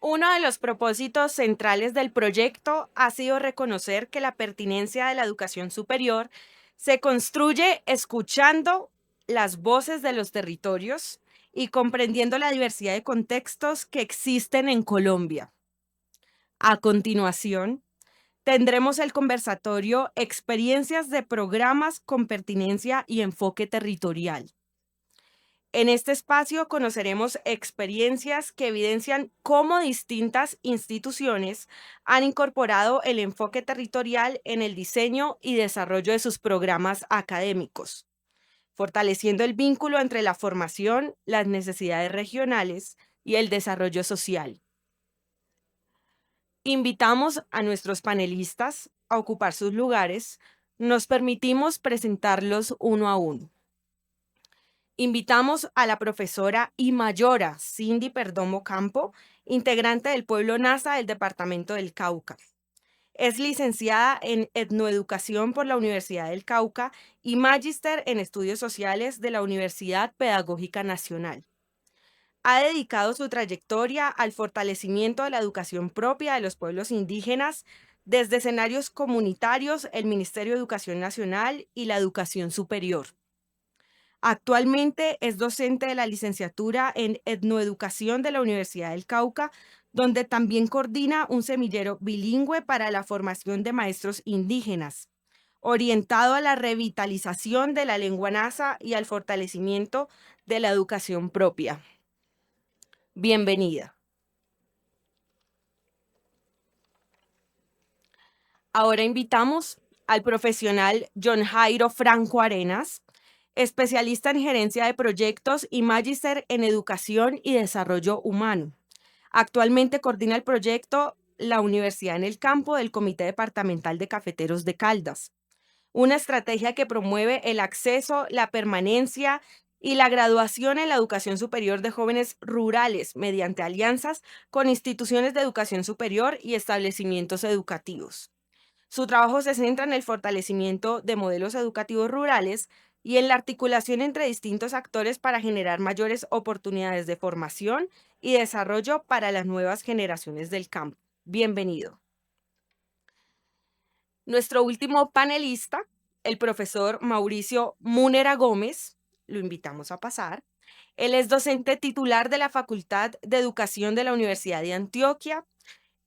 Uno de los propósitos centrales del proyecto ha sido reconocer que la pertinencia de la educación superior se construye escuchando las voces de los territorios y comprendiendo la diversidad de contextos que existen en Colombia. A continuación, tendremos el conversatorio Experiencias de programas con pertinencia y enfoque territorial. En este espacio conoceremos experiencias que evidencian cómo distintas instituciones han incorporado el enfoque territorial en el diseño y desarrollo de sus programas académicos, fortaleciendo el vínculo entre la formación, las necesidades regionales y el desarrollo social. Invitamos a nuestros panelistas a ocupar sus lugares. Nos permitimos presentarlos uno a uno. Invitamos a la profesora y mayora Cindy Perdomo Campo, integrante del pueblo Nasa del departamento del Cauca. Es licenciada en etnoeducación por la Universidad del Cauca y magíster en estudios sociales de la Universidad Pedagógica Nacional. Ha dedicado su trayectoria al fortalecimiento de la educación propia de los pueblos indígenas desde escenarios comunitarios, el Ministerio de Educación Nacional y la educación superior. Actualmente es docente de la licenciatura en etnoeducación de la Universidad del Cauca, donde también coordina un semillero bilingüe para la formación de maestros indígenas, orientado a la revitalización de la lengua nasa y al fortalecimiento de la educación propia. Bienvenida. Ahora invitamos al profesional John Jairo Franco Arenas, especialista en gerencia de proyectos y magíster en educación y desarrollo humano. Actualmente coordina el proyecto La Universidad en el Campo del Comité Departamental de Cafeteros de Caldas, una estrategia que promueve el acceso, la permanencia y la graduación en la educación superior de jóvenes rurales mediante alianzas con instituciones de educación superior y establecimientos educativos. Su trabajo se centra en el fortalecimiento de modelos educativos rurales y en la articulación entre distintos actores para generar mayores oportunidades de formación y desarrollo para las nuevas generaciones del campo. Bienvenido. Nuestro último panelista, el profesor Mauricio Múnera Gómez, lo invitamos a pasar. Él es docente titular de la Facultad de Educación de la Universidad de Antioquia.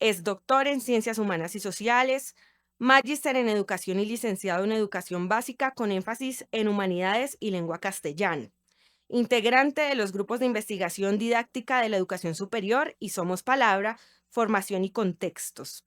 Es doctor en Ciencias Humanas y Sociales, magíster en Educación y licenciado en Educación Básica con énfasis en Humanidades y Lengua Castellana. Integrante de los grupos de investigación didáctica de la educación superior y Somos Palabra, Formación y Contextos.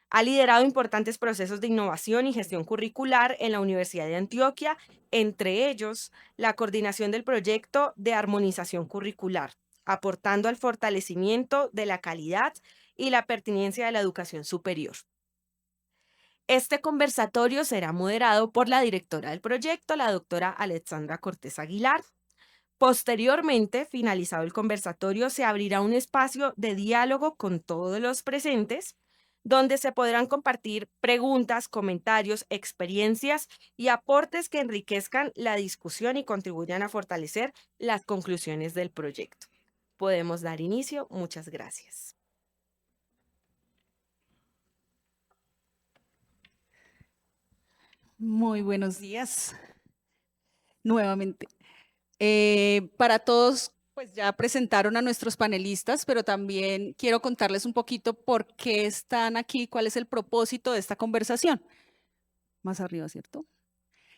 Ha liderado importantes procesos de innovación y gestión curricular en la Universidad de Antioquia, entre ellos la coordinación del proyecto de armonización curricular, aportando al fortalecimiento de la calidad y la pertinencia de la educación superior. Este conversatorio será moderado por la directora del proyecto, la doctora Alexandra Cortés Aguilar. Posteriormente, finalizado el conversatorio, se abrirá un espacio de diálogo con todos los presentes, donde se podrán compartir preguntas, comentarios, experiencias y aportes que enriquezcan la discusión y contribuyan a fortalecer las conclusiones del proyecto. Podemos dar inicio. Muchas gracias. Muy buenos días nuevamente. Para todos, pues ya presentaron a nuestros panelistas, pero también quiero contarles un poquito por qué están aquí, cuál es el propósito de esta conversación. Más arriba, ¿cierto?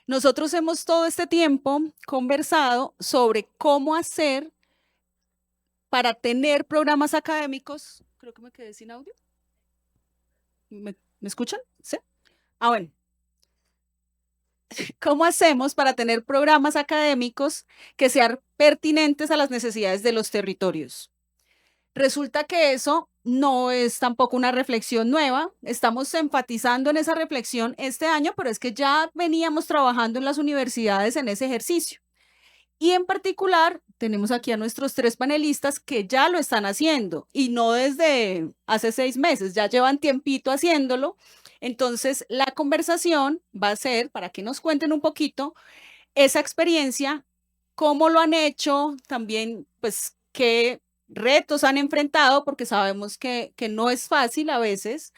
Nosotros hemos todo este tiempo conversado sobre cómo hacer para tener programas académicos. Creo que me quedé sin audio. ¿Me escuchan? ¿Sí? Bueno. ¿Cómo hacemos para tener programas académicos que sean pertinentes a las necesidades de los territorios? Resulta que eso no es tampoco una reflexión nueva. Estamos enfatizando en esa reflexión este año, pero es que ya veníamos trabajando en las universidades en ese ejercicio. Y en particular, tenemos aquí a nuestros 3 panelistas que ya lo están haciendo y no desde hace 6 meses, ya llevan tiempito haciéndolo. Entonces, la conversación va a ser para que nos cuenten un poquito esa experiencia, cómo lo han hecho, también, pues, qué retos han enfrentado, porque sabemos que no es fácil a veces.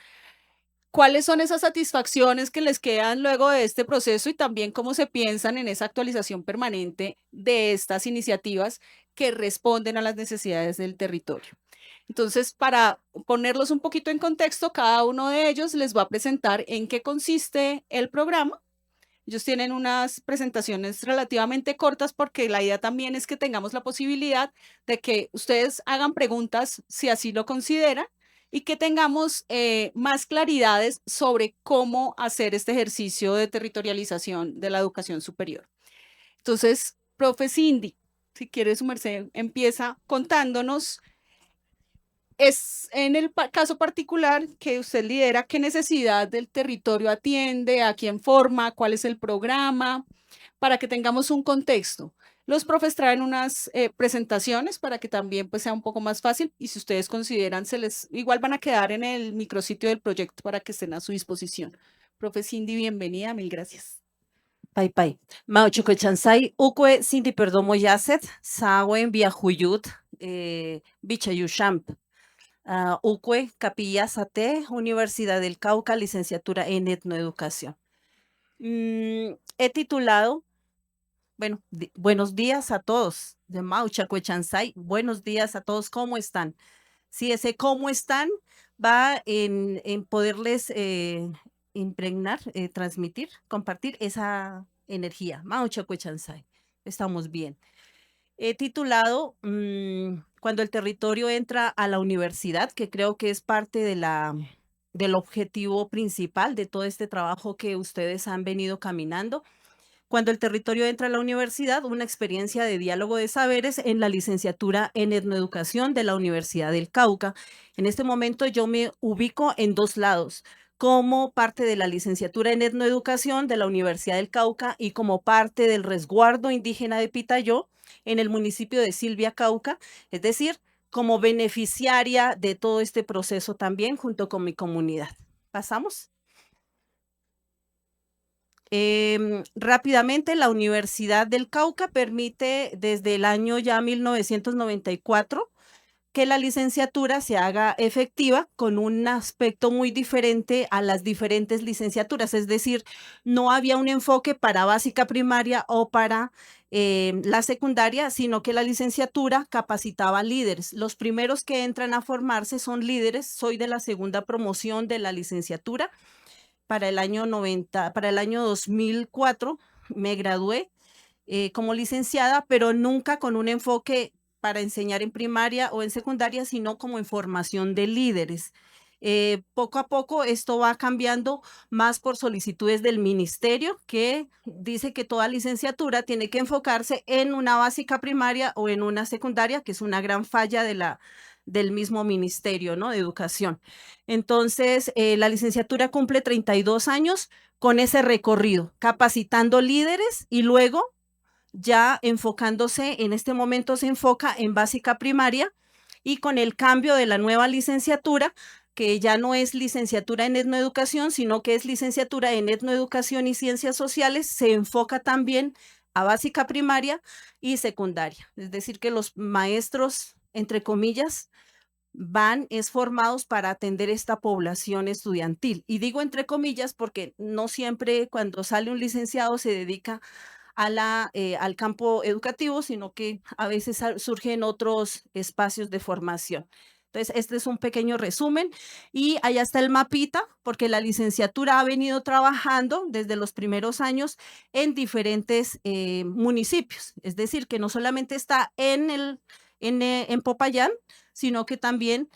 ¿Cuáles son esas satisfacciones que les quedan luego de este proceso y también cómo se piensan en esa actualización permanente de estas iniciativas que responden a las necesidades del territorio? Entonces, para ponerlos un poquito en contexto, cada uno de ellos les va a presentar en qué consiste el programa. Ellos tienen unas presentaciones relativamente cortas porque la idea también es que tengamos la posibilidad de que ustedes hagan preguntas si así lo consideran y que tengamos más claridades sobre cómo hacer este ejercicio de territorialización de la educación superior. Entonces, profe Cindy, si quiere su merced, empieza contándonos es en el caso particular que usted lidera, ¿qué necesidad del territorio atiende? ¿A quién forma? ¿Cuál es el programa? Para que tengamos un contexto. Los profes traen unas presentaciones para que también pues, sea un poco más fácil y si ustedes consideran, igual van a quedar en el micrositio del proyecto para que estén a su disposición. Profe Cindy, bienvenida, mil gracias. Pai pai. Mauchuco chansai, ukwe Cindy perdomo yaset, sawen viajuyut, bichayushamp. Ukwe Capilla Sate, Universidad del Cauca, licenciatura en etnoeducación. He titulado, bueno, buenos días a todos, de Mauchacuechansay, buenos días a todos, ¿cómo están? Sí, ese cómo están va en poderles impregnar, transmitir, compartir esa energía. Mauchacuechansay, estamos bien. He titulado Cuando el territorio entra a la universidad, que creo que es parte de del objetivo principal de todo este trabajo que ustedes han venido caminando. Cuando el territorio entra a la universidad, una experiencia de diálogo de saberes en la licenciatura en etnoeducación de la Universidad del Cauca. En este momento yo me ubico en dos lados, como parte de la licenciatura en etnoeducación de la Universidad del Cauca y como parte del resguardo indígena de Pitayó en el municipio de Silvia, Cauca, es decir, como beneficiaria de todo este proceso también junto con mi comunidad. ¿Pasamos? Rápidamente, la Universidad del Cauca permite desde el año ya 1994 que la licenciatura se haga efectiva con un aspecto muy diferente a las diferentes licenciaturas, es decir, no había un enfoque para básica primaria o para la secundaria, sino que la licenciatura capacitaba líderes. Los primeros que entran a formarse son líderes, soy de la segunda promoción de la licenciatura para el año 90, para el año 2004 me gradué como licenciada, pero nunca con un enfoque para enseñar en primaria o en secundaria, sino como en formación de líderes. Poco a poco esto va cambiando más por solicitudes del ministerio que dice que toda licenciatura tiene que enfocarse en una básica primaria o en una secundaria, que es una gran falla del mismo ministerio, ¿no? De educación. Entonces, la licenciatura cumple 32 años con ese recorrido, capacitando líderes y luego ya enfocándose, en este momento se enfoca en básica primaria y con el cambio de la nueva licenciatura, que ya no es licenciatura en etnoeducación, sino que es licenciatura en etnoeducación y ciencias sociales, se enfoca también a básica primaria y secundaria. Es decir, que los maestros, entre comillas, van es formados para atender esta población estudiantil. Y digo entre comillas porque no siempre cuando sale un licenciado se dedica a al campo educativo, sino que a veces surgen otros espacios de formación. Entonces, este es un pequeño resumen y allá está el mapita, porque la licenciatura ha venido trabajando desde los primeros años en diferentes municipios, es decir, que no solamente está en Popayán, sino que también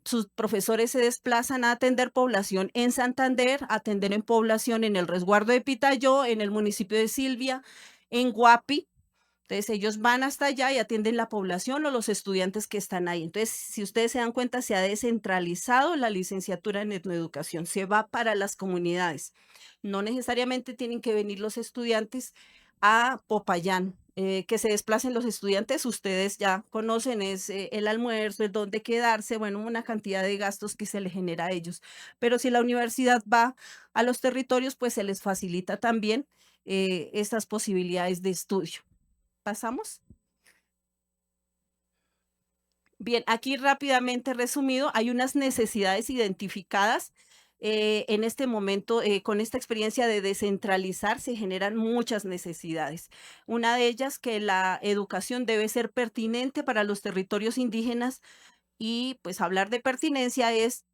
sus profesores se desplazan a atender población en Santander, a atender en población en el resguardo de Pitayó, en el municipio de Silvia, en Guapi. Entonces ellos van hasta allá y atienden la población o los estudiantes que están ahí. Entonces, si ustedes se dan cuenta, se ha descentralizado la licenciatura en etnoeducación, se va para las comunidades. No necesariamente tienen que venir los estudiantes a Popayán, que se desplacen los estudiantes, ustedes ya conocen, es el almuerzo, el dónde quedarse, bueno, una cantidad de gastos que se le genera a ellos. Pero si la universidad va a los territorios, pues se les facilita también estas posibilidades de estudio. ¿Pasamos? Bien, aquí rápidamente resumido, hay unas necesidades identificadas. En este momento, con esta experiencia de descentralizar, se generan muchas necesidades. Una de ellas, que la educación debe ser pertinente para los territorios indígenas y pues hablar de pertinencia es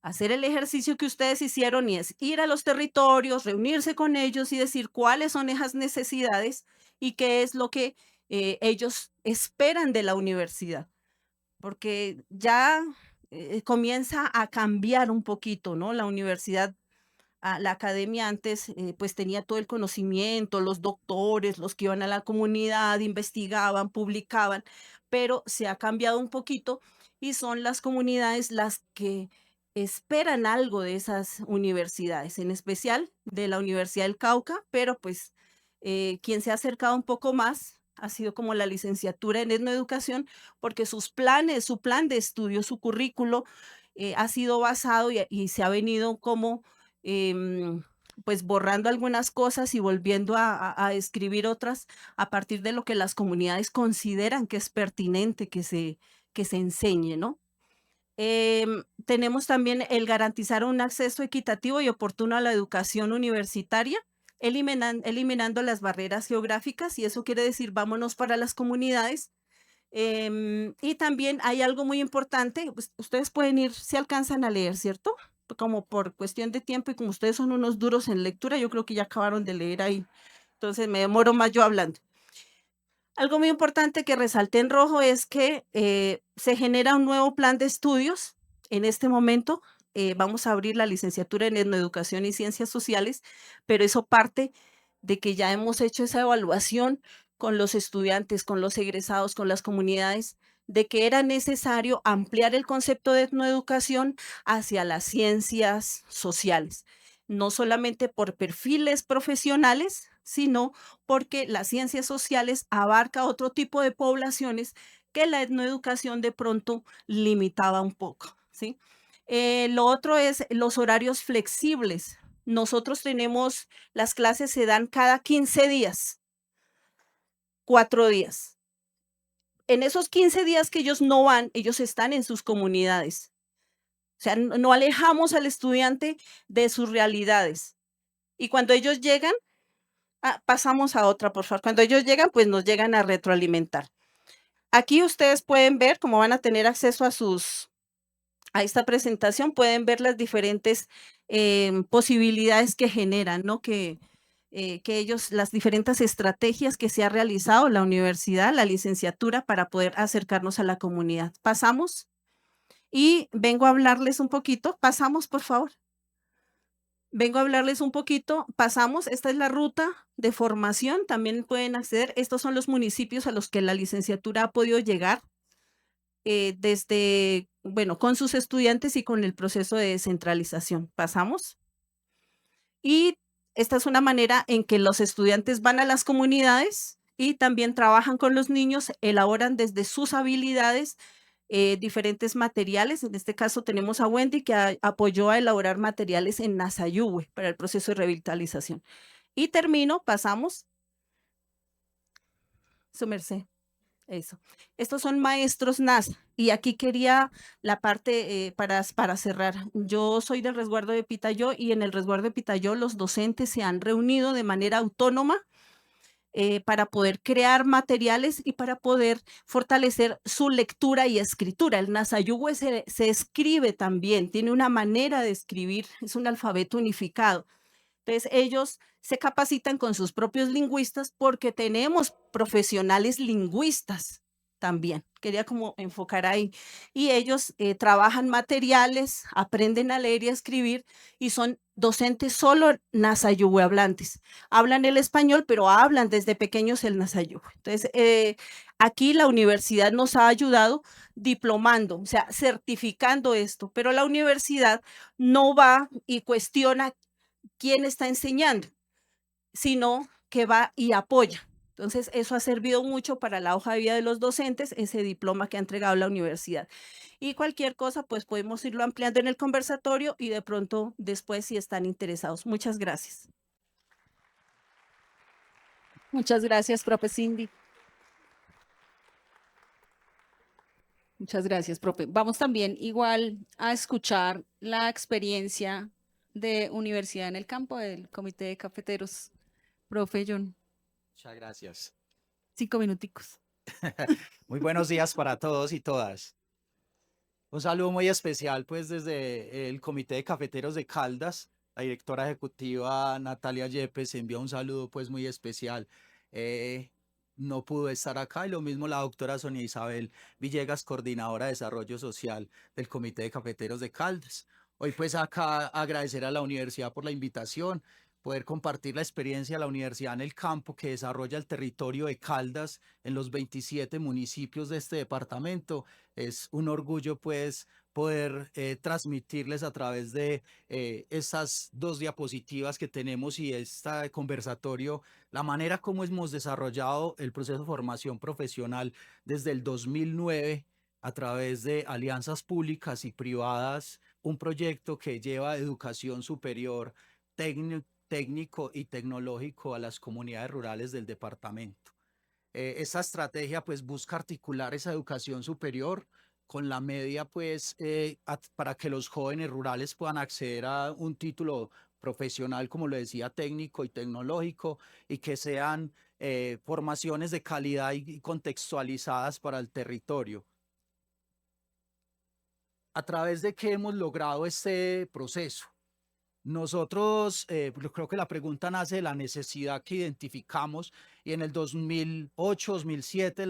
hacer el ejercicio que ustedes hicieron y es ir a los territorios, reunirse con ellos y decir cuáles son esas necesidades y qué es lo que ellos esperan de la universidad, porque ya comienza a cambiar un poquito, ¿no? La universidad, la academia antes pues tenía todo el conocimiento, los doctores, los que iban a la comunidad, investigaban, publicaban, pero se ha cambiado un poquito y son las comunidades las que esperan algo de esas universidades, en especial de la Universidad del Cauca, pero pues quien se ha acercado un poco más ha sido como la licenciatura en etnoeducación, porque sus planes, su plan de estudio, su currículo ha sido basado y se ha venido como em, pues borrando algunas cosas y volviendo a escribir otras a partir de lo que las comunidades consideran que es pertinente que se enseñe, ¿no? Tenemos también el garantizar un acceso equitativo y oportuno a la educación universitaria, eliminando las barreras geográficas, y eso quiere decir vámonos para las comunidades. Y también hay algo muy importante, pues, ustedes pueden ir, si alcanzan a leer, ¿cierto? Como por cuestión de tiempo y como ustedes son unos duros en lectura, yo creo que ya acabaron de leer ahí, entonces me demoro más yo hablando. Algo muy importante que resalté en rojo es que se genera un nuevo plan de estudios. En este momento vamos a abrir la licenciatura en Etnoeducación y Ciencias Sociales, pero eso parte de que ya hemos hecho esa evaluación con los estudiantes, con los egresados, con las comunidades, de que era necesario ampliar el concepto de etnoeducación hacia las ciencias sociales, no solamente por perfiles profesionales, sino porque las ciencias sociales abarca otro tipo de poblaciones que la etnoeducación de pronto limitaba un poco, ¿sí? Lo otro es los horarios flexibles. Nosotros tenemos, las clases se dan cada 15 días, 4 días. En esos 15 días que ellos no van, ellos están en sus comunidades. O sea, no alejamos al estudiante de sus realidades. Y cuando ellos llegan, pasamos a otra, por favor. Cuando ellos llegan, pues nos llegan a retroalimentar. Aquí ustedes pueden ver, como van a tener acceso a esta presentación, pueden ver las diferentes posibilidades que generan, ¿no? Que ellos, las diferentes estrategias que se ha realizado la universidad, la licenciatura, para poder acercarnos a la comunidad. Pasamos y vengo a hablarles un poquito. Pasamos, por favor. Vengo a hablarles un poquito, pasamos, esta es la ruta de formación, también pueden acceder, estos son los municipios a los que la licenciatura ha podido llegar desde, bueno, con sus estudiantes y con el proceso de descentralización. Pasamos. Y esta es una manera en que los estudiantes van a las comunidades y también trabajan con los niños, elaboran desde sus habilidades diferentes materiales. En este caso tenemos a Wendy que apoyó a elaborar materiales en Nasayuwe para el proceso de revitalización. Y termino, pasamos. Su merced. Eso. Estos son maestros NASA. Y aquí quería la parte para cerrar. Yo soy del resguardo de Pitayó y en el resguardo de Pitayó los docentes se han reunido de manera autónoma para poder crear materiales y para poder fortalecer su lectura y escritura. El Nasayuwe se escribe también, tiene una manera de escribir, es un alfabeto unificado. Entonces, ellos se capacitan con sus propios lingüistas porque tenemos profesionales lingüistas también. Quería como enfocar ahí. Y ellos trabajan materiales, aprenden a leer y a escribir y son docentes solo nasayuwe hablantes. Hablan el español, pero hablan desde pequeños el nasayuwe. Entonces, aquí la universidad nos ha ayudado diplomando, o sea, certificando esto, pero la universidad no va y cuestiona quién está enseñando, sino que va y apoya. Entonces, eso ha servido mucho para la hoja de vida de los docentes, ese diploma que ha entregado la universidad. Y cualquier cosa, pues podemos irlo ampliando en el conversatorio y de pronto después si están interesados. Muchas gracias. Muchas gracias, profe Cindy. Muchas gracias, profe. Vamos también igual a escuchar la experiencia de Universidad en el Campo del Comité de Cafeteros. Profe John, Muchas gracias. 5 minuticos. Muy buenos días para todos y todas. Un saludo muy especial pues desde el Comité de Cafeteros de Caldas. La directora ejecutiva Natalia Yepes envía un saludo pues muy especial. Eh, no pudo estar acá y lo mismo la doctora Sonia Isabel Villegas, coordinadora de desarrollo social del Comité de Cafeteros de Caldas. Hoy pues acá agradecer a la universidad por la invitación, poder compartir la experiencia de la universidad en el campo que desarrolla el territorio de Caldas en los 27 municipios de este departamento. Es un orgullo pues poder transmitirles a través de estas 2 diapositivas que tenemos y este conversatorio, la manera como hemos desarrollado el proceso de formación profesional desde el 2009 a través de alianzas públicas y privadas, un proyecto que lleva educación superior, técnico y tecnológico a las comunidades rurales del departamento. Esta estrategia pues busca articular esa educación superior con la media pues para que los jóvenes rurales puedan acceder a un título profesional, como lo decía, técnico y tecnológico, y que sean formaciones de calidad y contextualizadas para el territorio. ¿A través de qué hemos logrado este proceso? Nosotros, creo que la pregunta nace de la necesidad que identificamos y en el 2008, 2007,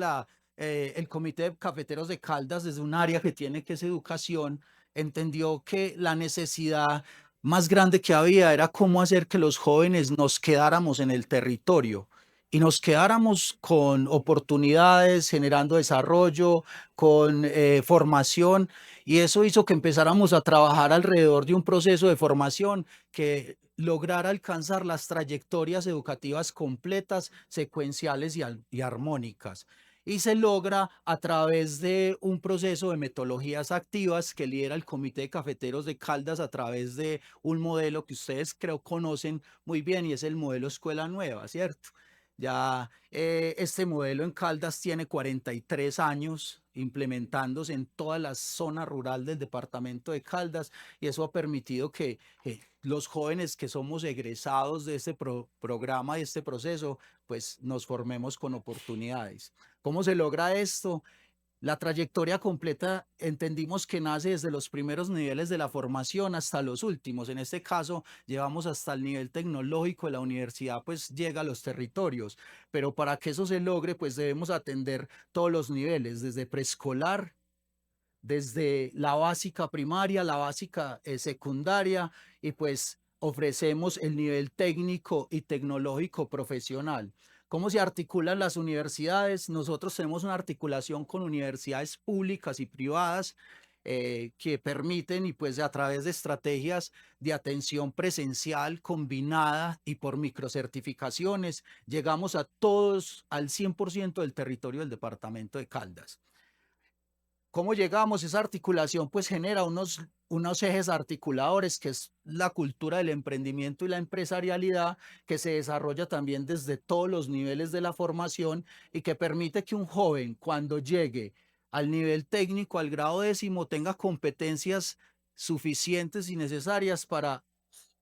el Comité de Cafeteros de Caldas, desde un área que tiene que es educación, entendió que la necesidad más grande que había era cómo hacer que los jóvenes nos quedáramos en el territorio y nos quedáramos con oportunidades, generando desarrollo, con formación, y eso hizo que empezáramos a trabajar alrededor de un proceso de formación que lograra alcanzar las trayectorias educativas completas, secuenciales y armónicas. Y se logra a través de un proceso de metodologías activas que lidera el Comité de Cafeteros de Caldas a través de un modelo que ustedes creo conocen muy bien y es el modelo Escuela Nueva, ¿cierto? Ya este modelo en Caldas tiene 43 años implementándose en toda la zona rural del departamento de Caldas, y eso ha permitido que los jóvenes que somos egresados de este programa y este proceso, pues nos formemos con oportunidades. ¿Cómo se logra esto? La trayectoria completa entendimos que nace desde los primeros niveles de la formación hasta los últimos. En este caso, llevamos hasta el nivel tecnológico de la universidad, pues llega a los territorios. Pero para que eso se logre, pues debemos atender todos los niveles, desde preescolar, desde la básica primaria, la básica secundaria, y pues ofrecemos el nivel técnico y tecnológico profesional. ¿Cómo se articulan las universidades? Nosotros tenemos una articulación con universidades públicas y privadas que permiten, y pues a través de estrategias de atención presencial combinada y por microcertificaciones, llegamos a todos, al 100% del territorio del departamento de Caldas. ¿Cómo llegamos? Esa articulación pues genera unos ejes articuladores, que es la cultura del emprendimiento y la empresarialidad, que se desarrolla también desde todos los niveles de la formación y que permite que un joven, cuando llegue al nivel técnico, al grado 10º, tenga competencias suficientes y necesarias para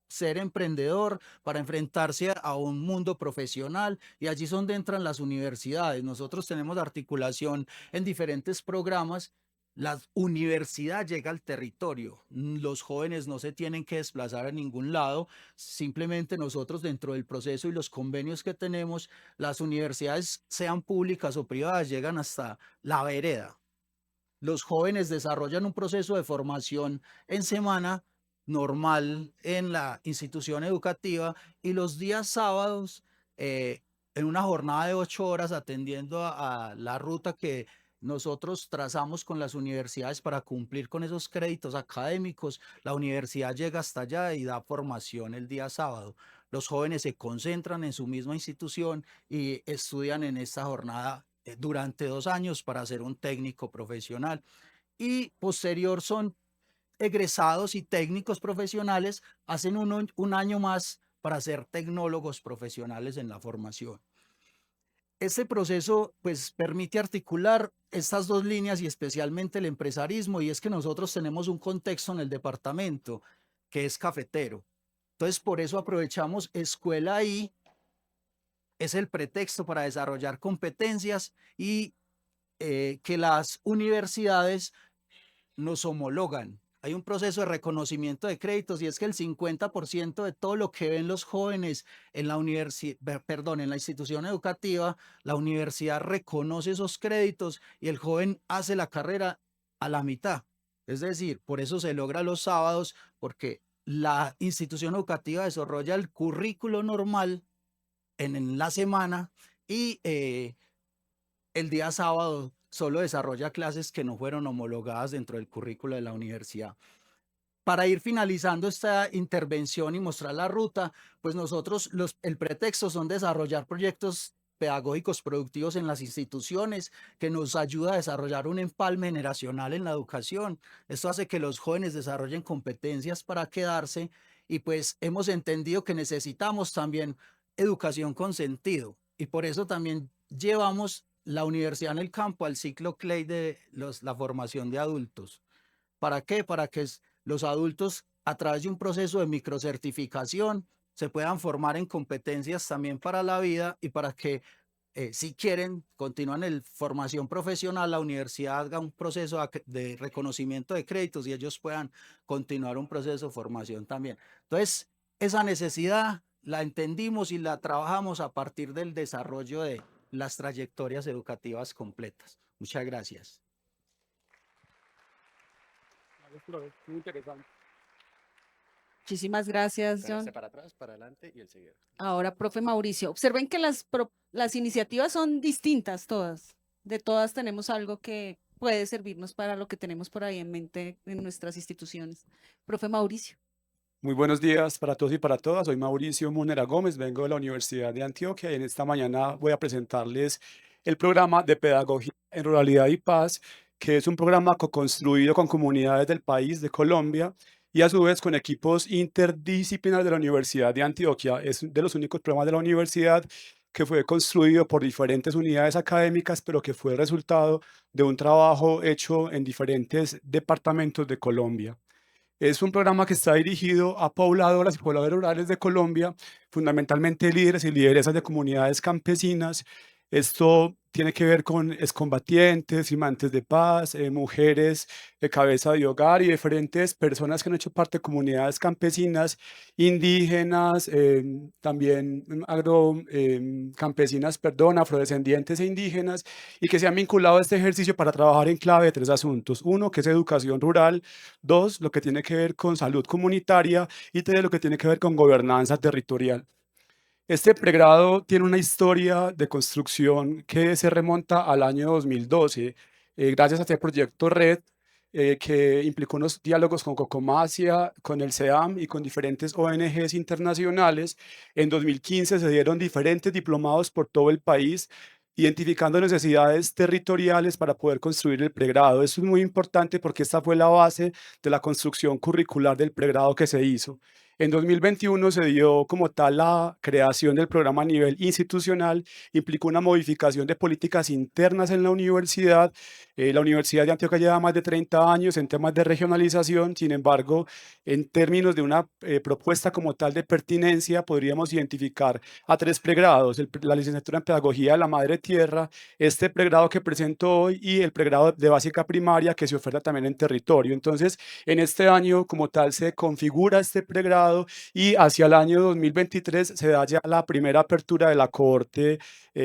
ser emprendedor, para enfrentarse a un mundo profesional, y allí es donde entran las universidades. Nosotros tenemos articulación en diferentes programas. La universidad llega al territorio, los jóvenes no se tienen que desplazar a ningún lado, simplemente nosotros dentro del proceso y los convenios que tenemos, las universidades, sean públicas o privadas, llegan hasta la vereda. Los jóvenes desarrollan un proceso de formación en semana normal en la institución educativa, y los días sábados en una jornada de 8 horas atendiendo a la ruta que nosotros trazamos con las universidades para cumplir con esos créditos académicos. La universidad llega hasta allá y da formación el día sábado. Los jóvenes se concentran en su misma institución y estudian en esta jornada durante 2 años para ser un técnico profesional, y posterior son egresados y técnicos profesionales, hacen un año más para ser tecnólogos profesionales en la formación. Este proceso pues permite articular estas dos líneas y especialmente el empresarismo, y es que nosotros tenemos un contexto en el departamento que es cafetero. Entonces, por eso aprovechamos Escuela I, es el pretexto para desarrollar competencias y que las universidades nos homologan. Hay un proceso de reconocimiento de créditos y es que el 50% de todo lo que ven los jóvenes en la en la institución educativa, la universidad reconoce esos créditos y el joven hace la carrera a la mitad. Es decir, por eso se logra los sábados, porque la institución educativa desarrolla el currículo normal en la semana y el día sábado solo desarrolla clases que no fueron homologadas dentro del currículo de la universidad. Para ir finalizando esta intervención y mostrar la ruta, pues nosotros el pretexto son desarrollar proyectos pedagógicos productivos en las instituciones que nos ayuda a desarrollar un empalme generacional en la educación. Esto hace que los jóvenes desarrollen competencias para quedarse y pues hemos entendido que necesitamos también educación con sentido y por eso también llevamos la universidad en el campo al ciclo CLEI de la formación de adultos. ¿Para qué? Para que los adultos a través de un proceso de microcertificación se puedan formar en competencias también para la vida y para que si quieren continúan en formación profesional, la universidad haga un proceso de reconocimiento de créditos y ellos puedan continuar un proceso de formación también. Entonces, esa necesidad la entendimos y la trabajamos a partir del desarrollo de las trayectorias educativas completas. Muchas gracias. Muy interesante. Muchísimas gracias, Bueno, John. para atrás, para adelante y el siguiente. Ahora, profe Mauricio, observen que las iniciativas son distintas todas. De todas tenemos algo que puede servirnos para lo que tenemos por ahí en mente en nuestras instituciones. Profe Mauricio. Muy buenos días para todos y para todas. Soy Mauricio Munera Gómez, vengo de la Universidad de Antioquia y en esta mañana voy a presentarles el programa de Pedagogía en Ruralidad y Paz, que es un programa co-construido con comunidades del país, de Colombia, y a su vez con equipos interdisciplinarios de la Universidad de Antioquia. Es de los únicos programas de la universidad que fue construido por diferentes unidades académicas, pero que fue el resultado de un trabajo hecho en diferentes departamentos de Colombia. Es un programa que está dirigido a pobladoras y pobladores rurales de Colombia, fundamentalmente líderes y lideresas de comunidades campesinas. Esto tiene que ver con excombatientes, imantes de paz, mujeres de cabeza de hogar y diferentes personas que han hecho parte de comunidades campesinas, indígenas, también campesinas, perdón, afrodescendientes e indígenas, y que se han vinculado a este ejercicio para trabajar en clave de tres asuntos. Uno, que es educación rural; dos, lo que tiene que ver con salud comunitaria; y tres, lo que tiene que ver con gobernanza territorial. Este pregrado tiene una historia de construcción que se remonta al año 2012, gracias a este proyecto RED, que implicó unos diálogos con Cocomasia, con el SEAM y con diferentes ONGs internacionales. En 2015 se dieron diferentes diplomados por todo el país, identificando necesidades territoriales para poder construir el pregrado. Eso es muy importante porque esta fue la base de la construcción curricular del pregrado que se hizo. En 2021 se dio como tal la creación del programa a nivel institucional, implicó una modificación de políticas internas en la universidad. La Universidad de Antioquia lleva más de 30 años en temas de regionalización; sin embargo, en términos de una propuesta como tal de pertinencia, podríamos identificar a tres pregrados: la licenciatura en Pedagogía de la Madre Tierra, este pregrado que presento hoy y el pregrado de básica primaria que se oferta también en territorio. Entonces, en este año como tal se configura este pregrado y hacia el año 2023 se da ya la primera apertura de la cohorte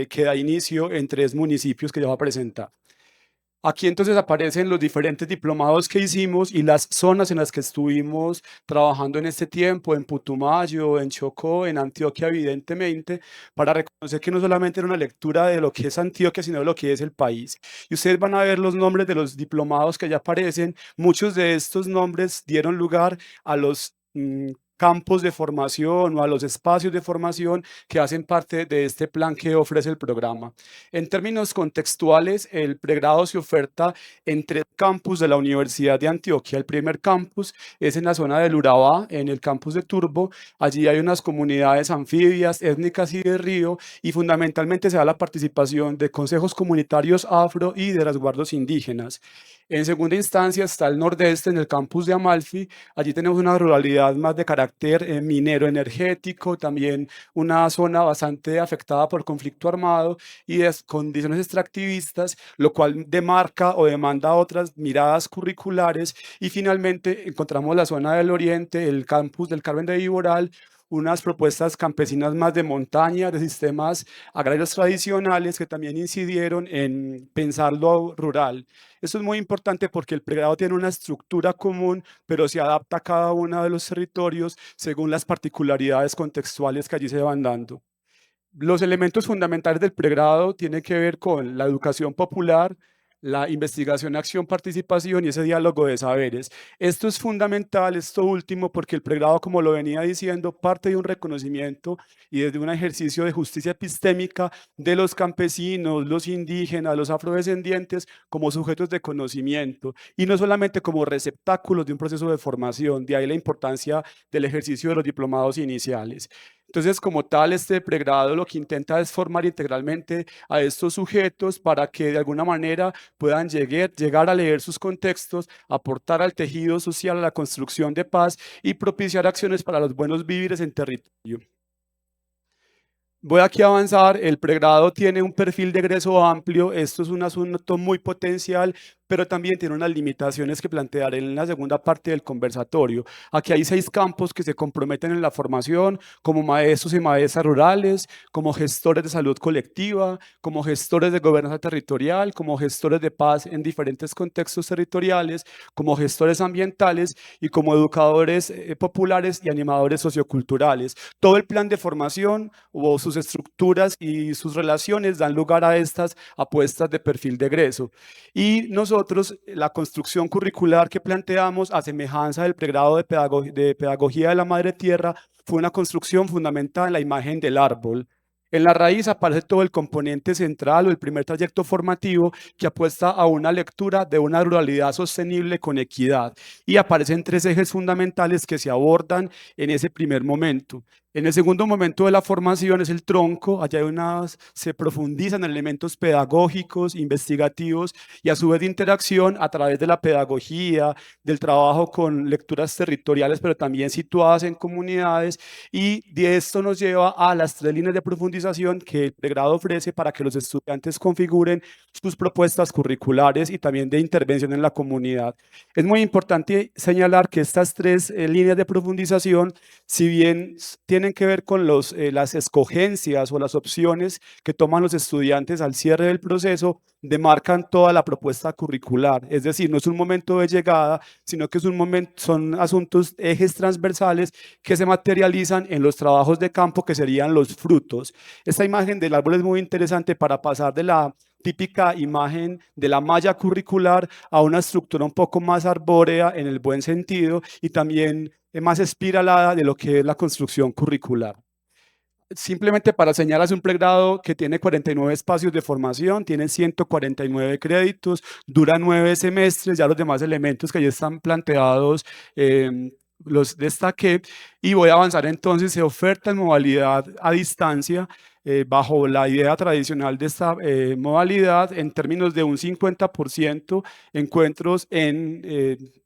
que da inicio en 3 municipios que ya va a presentar. Aquí entonces aparecen los diferentes diplomados que hicimos y las zonas en las que estuvimos trabajando en este tiempo: en Putumayo, en Chocó, en Antioquia, evidentemente, para reconocer que no solamente era una lectura de lo que es Antioquia, sino de lo que es el país. Y ustedes van a ver los nombres de los diplomados que ya aparecen. Muchos de estos nombres dieron lugar a los campos de formación o a los espacios de formación que hacen parte de este plan que ofrece el programa. En términos contextuales, el pregrado se oferta en 3 campus de la Universidad de Antioquia. El primer campus es en la zona del Urabá, en el campus de Turbo. Allí hay unas comunidades anfibias, étnicas y de río, y fundamentalmente se da la participación de consejos comunitarios afro y de resguardos indígenas. En segunda instancia está el nordeste, en el campus de Amalfi. Allí tenemos una ruralidad más de carácter minero energético, también una zona bastante afectada por conflicto armado y de condiciones extractivistas, lo cual demarca o demanda otras miradas curriculares. Y finalmente encontramos la zona del oriente, el campus del Carmen de Viboral, unas propuestas campesinas más de montaña, de sistemas agrarios tradicionales que también incidieron en pensar lo rural. Esto es muy importante porque el pregrado tiene una estructura común, pero se adapta a cada uno de los territorios según las particularidades contextuales que allí se van dando. Los elementos fundamentales del pregrado tienen que ver con la educación popular, la investigación, acción, participación y ese diálogo de saberes. Esto es fundamental, esto último, porque el pregrado, como lo venía diciendo, parte de un reconocimiento y desde un ejercicio de justicia epistémica de los campesinos, los indígenas, los afrodescendientes como sujetos de conocimiento y no solamente como receptáculos de un proceso de formación. De ahí la importancia del ejercicio de los diplomados iniciales. Entonces, como tal, este pregrado lo que intenta es formar integralmente a estos sujetos para que de alguna manera puedan llegar a leer sus contextos, aportar al tejido social, a la construcción de paz y propiciar acciones para los buenos vivires en territorio. Voy aquí a avanzar. El pregrado tiene un perfil de egreso amplio. Esto es un asunto muy potencial, pero también tiene unas limitaciones que plantearé en la segunda parte del conversatorio. Aquí hay 6 campos que se comprometen en la formación, como maestros y maestras rurales, como gestores de salud colectiva, como gestores de gobernanza territorial, como gestores de paz en diferentes contextos territoriales, como gestores ambientales y como educadores populares y animadores socioculturales. Todo el plan de formación o sus estructuras y sus relaciones dan lugar a estas apuestas de perfil de egreso. Y nosotros, la construcción curricular que planteamos, a semejanza del pregrado de pedagogía de la madre tierra, fue una construcción fundamental en la imagen del árbol. En la raíz aparece todo el componente central o el primer trayecto formativo que apuesta a una lectura de una ruralidad sostenible con equidad. Y aparecen 3 ejes fundamentales que se abordan en ese primer momento. En el segundo momento de la formación es el tronco. Allá se profundizan en elementos pedagógicos, investigativos y a su vez de interacción a través de la pedagogía, del trabajo con lecturas territoriales, pero también situadas en comunidades. Y de esto nos lleva a las 3 líneas de profundización que el pregrado ofrece para que los estudiantes configuren sus propuestas curriculares y también de intervención en la comunidad. Es muy importante señalar que estas 3 líneas de profundización, si bien tienen que ver con las escogencias o las opciones que toman los estudiantes al cierre del proceso, demarcan toda la propuesta curricular. Es decir, no es un momento de llegada, sino que son asuntos, ejes transversales que se materializan en los trabajos de campo que serían los frutos. Esta imagen del árbol es muy interesante para pasar de la típica imagen de la malla curricular a una estructura un poco más arbórea en el buen sentido y también más espiralada de lo que es la construcción curricular. Simplemente para señalar, es un pregrado que tiene 49 espacios de formación, tiene 149 créditos, dura 9 semestres, ya los demás elementos que ya están planteados los destaqué y voy a avanzar entonces. Se oferta en modalidad a distancia bajo la idea tradicional de esta modalidad en términos de un 50% encuentros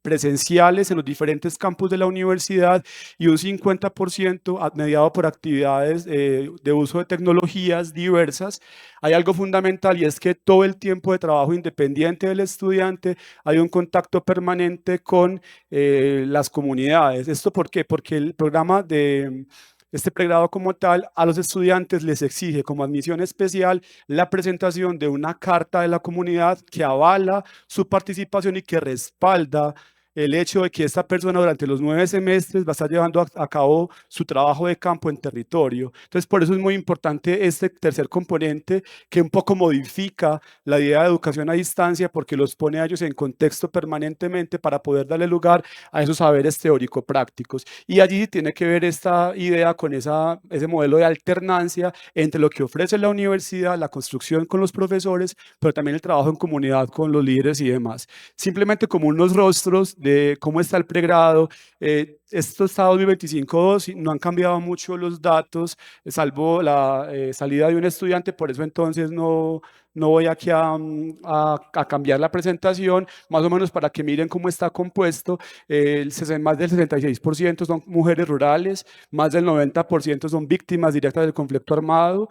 presenciales en los diferentes campus de la universidad y un 50% mediado por actividades de uso de tecnologías diversas. Hay algo fundamental y es que todo el tiempo de trabajo independiente del estudiante hay un contacto permanente con las comunidades. ¿Esto por qué? Porque el programa de este pregrado como tal a los estudiantes les exige como admisión especial la presentación de una carta de la comunidad que avala su participación y que respalda el hecho de que esta persona durante los 9 semestres va a estar llevando a cabo su trabajo de campo en territorio. Entonces, por eso es muy importante este tercer componente que un poco modifica la idea de educación a distancia porque los pone a ellos en contexto permanentemente para poder darle lugar a esos saberes teórico-prácticos. Y allí tiene que ver esta idea con ese modelo de alternancia entre lo que ofrece la universidad, la construcción con los profesores, pero también el trabajo en comunidad con los líderes y demás. Simplemente como unos rostros de cómo está el pregrado. Esto está 2025-2 y no han cambiado mucho los datos, salvo la salida de un estudiante, por eso entonces no voy aquí a cambiar la presentación, más o menos para que miren cómo está compuesto. Más del 66% son mujeres rurales, más del 90% son víctimas directas del conflicto armado,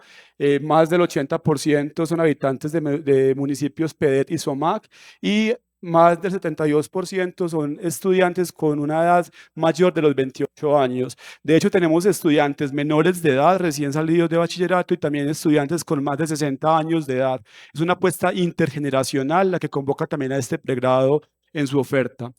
más del 80% son habitantes de municipios PEDET y SOMAC, y más del 72% son estudiantes con una edad mayor de los 28 años. De hecho, tenemos estudiantes menores de edad, recién salidos de bachillerato, y también estudiantes con más de 60 años de edad. Es una apuesta intergeneracional la que convoca también a este pregrado en su oferta.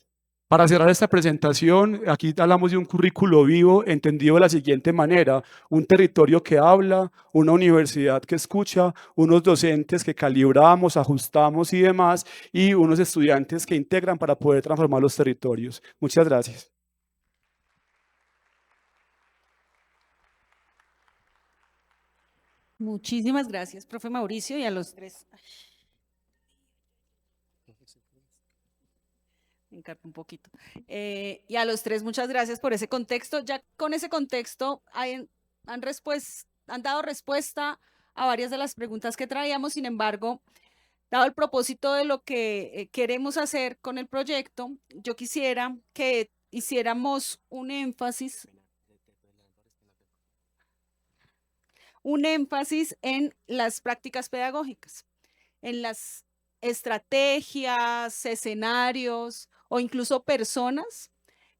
Para cerrar esta presentación, aquí hablamos de un currículo vivo entendido de la siguiente manera: un territorio que habla, una universidad que escucha, unos docentes que calibramos, ajustamos y demás, y unos estudiantes que integran para poder transformar los territorios. Muchas gracias. Muchísimas gracias, profe Mauricio, y a los tres. Me encargo un poquito. Y a los tres, muchas gracias por ese contexto. Ya con ese contexto han dado respuesta a varias de las preguntas que traíamos. Sin embargo, dado el propósito de lo que queremos hacer con el proyecto, yo quisiera que hiciéramos un énfasis en las prácticas pedagógicas, en las estrategias, escenarios o incluso personas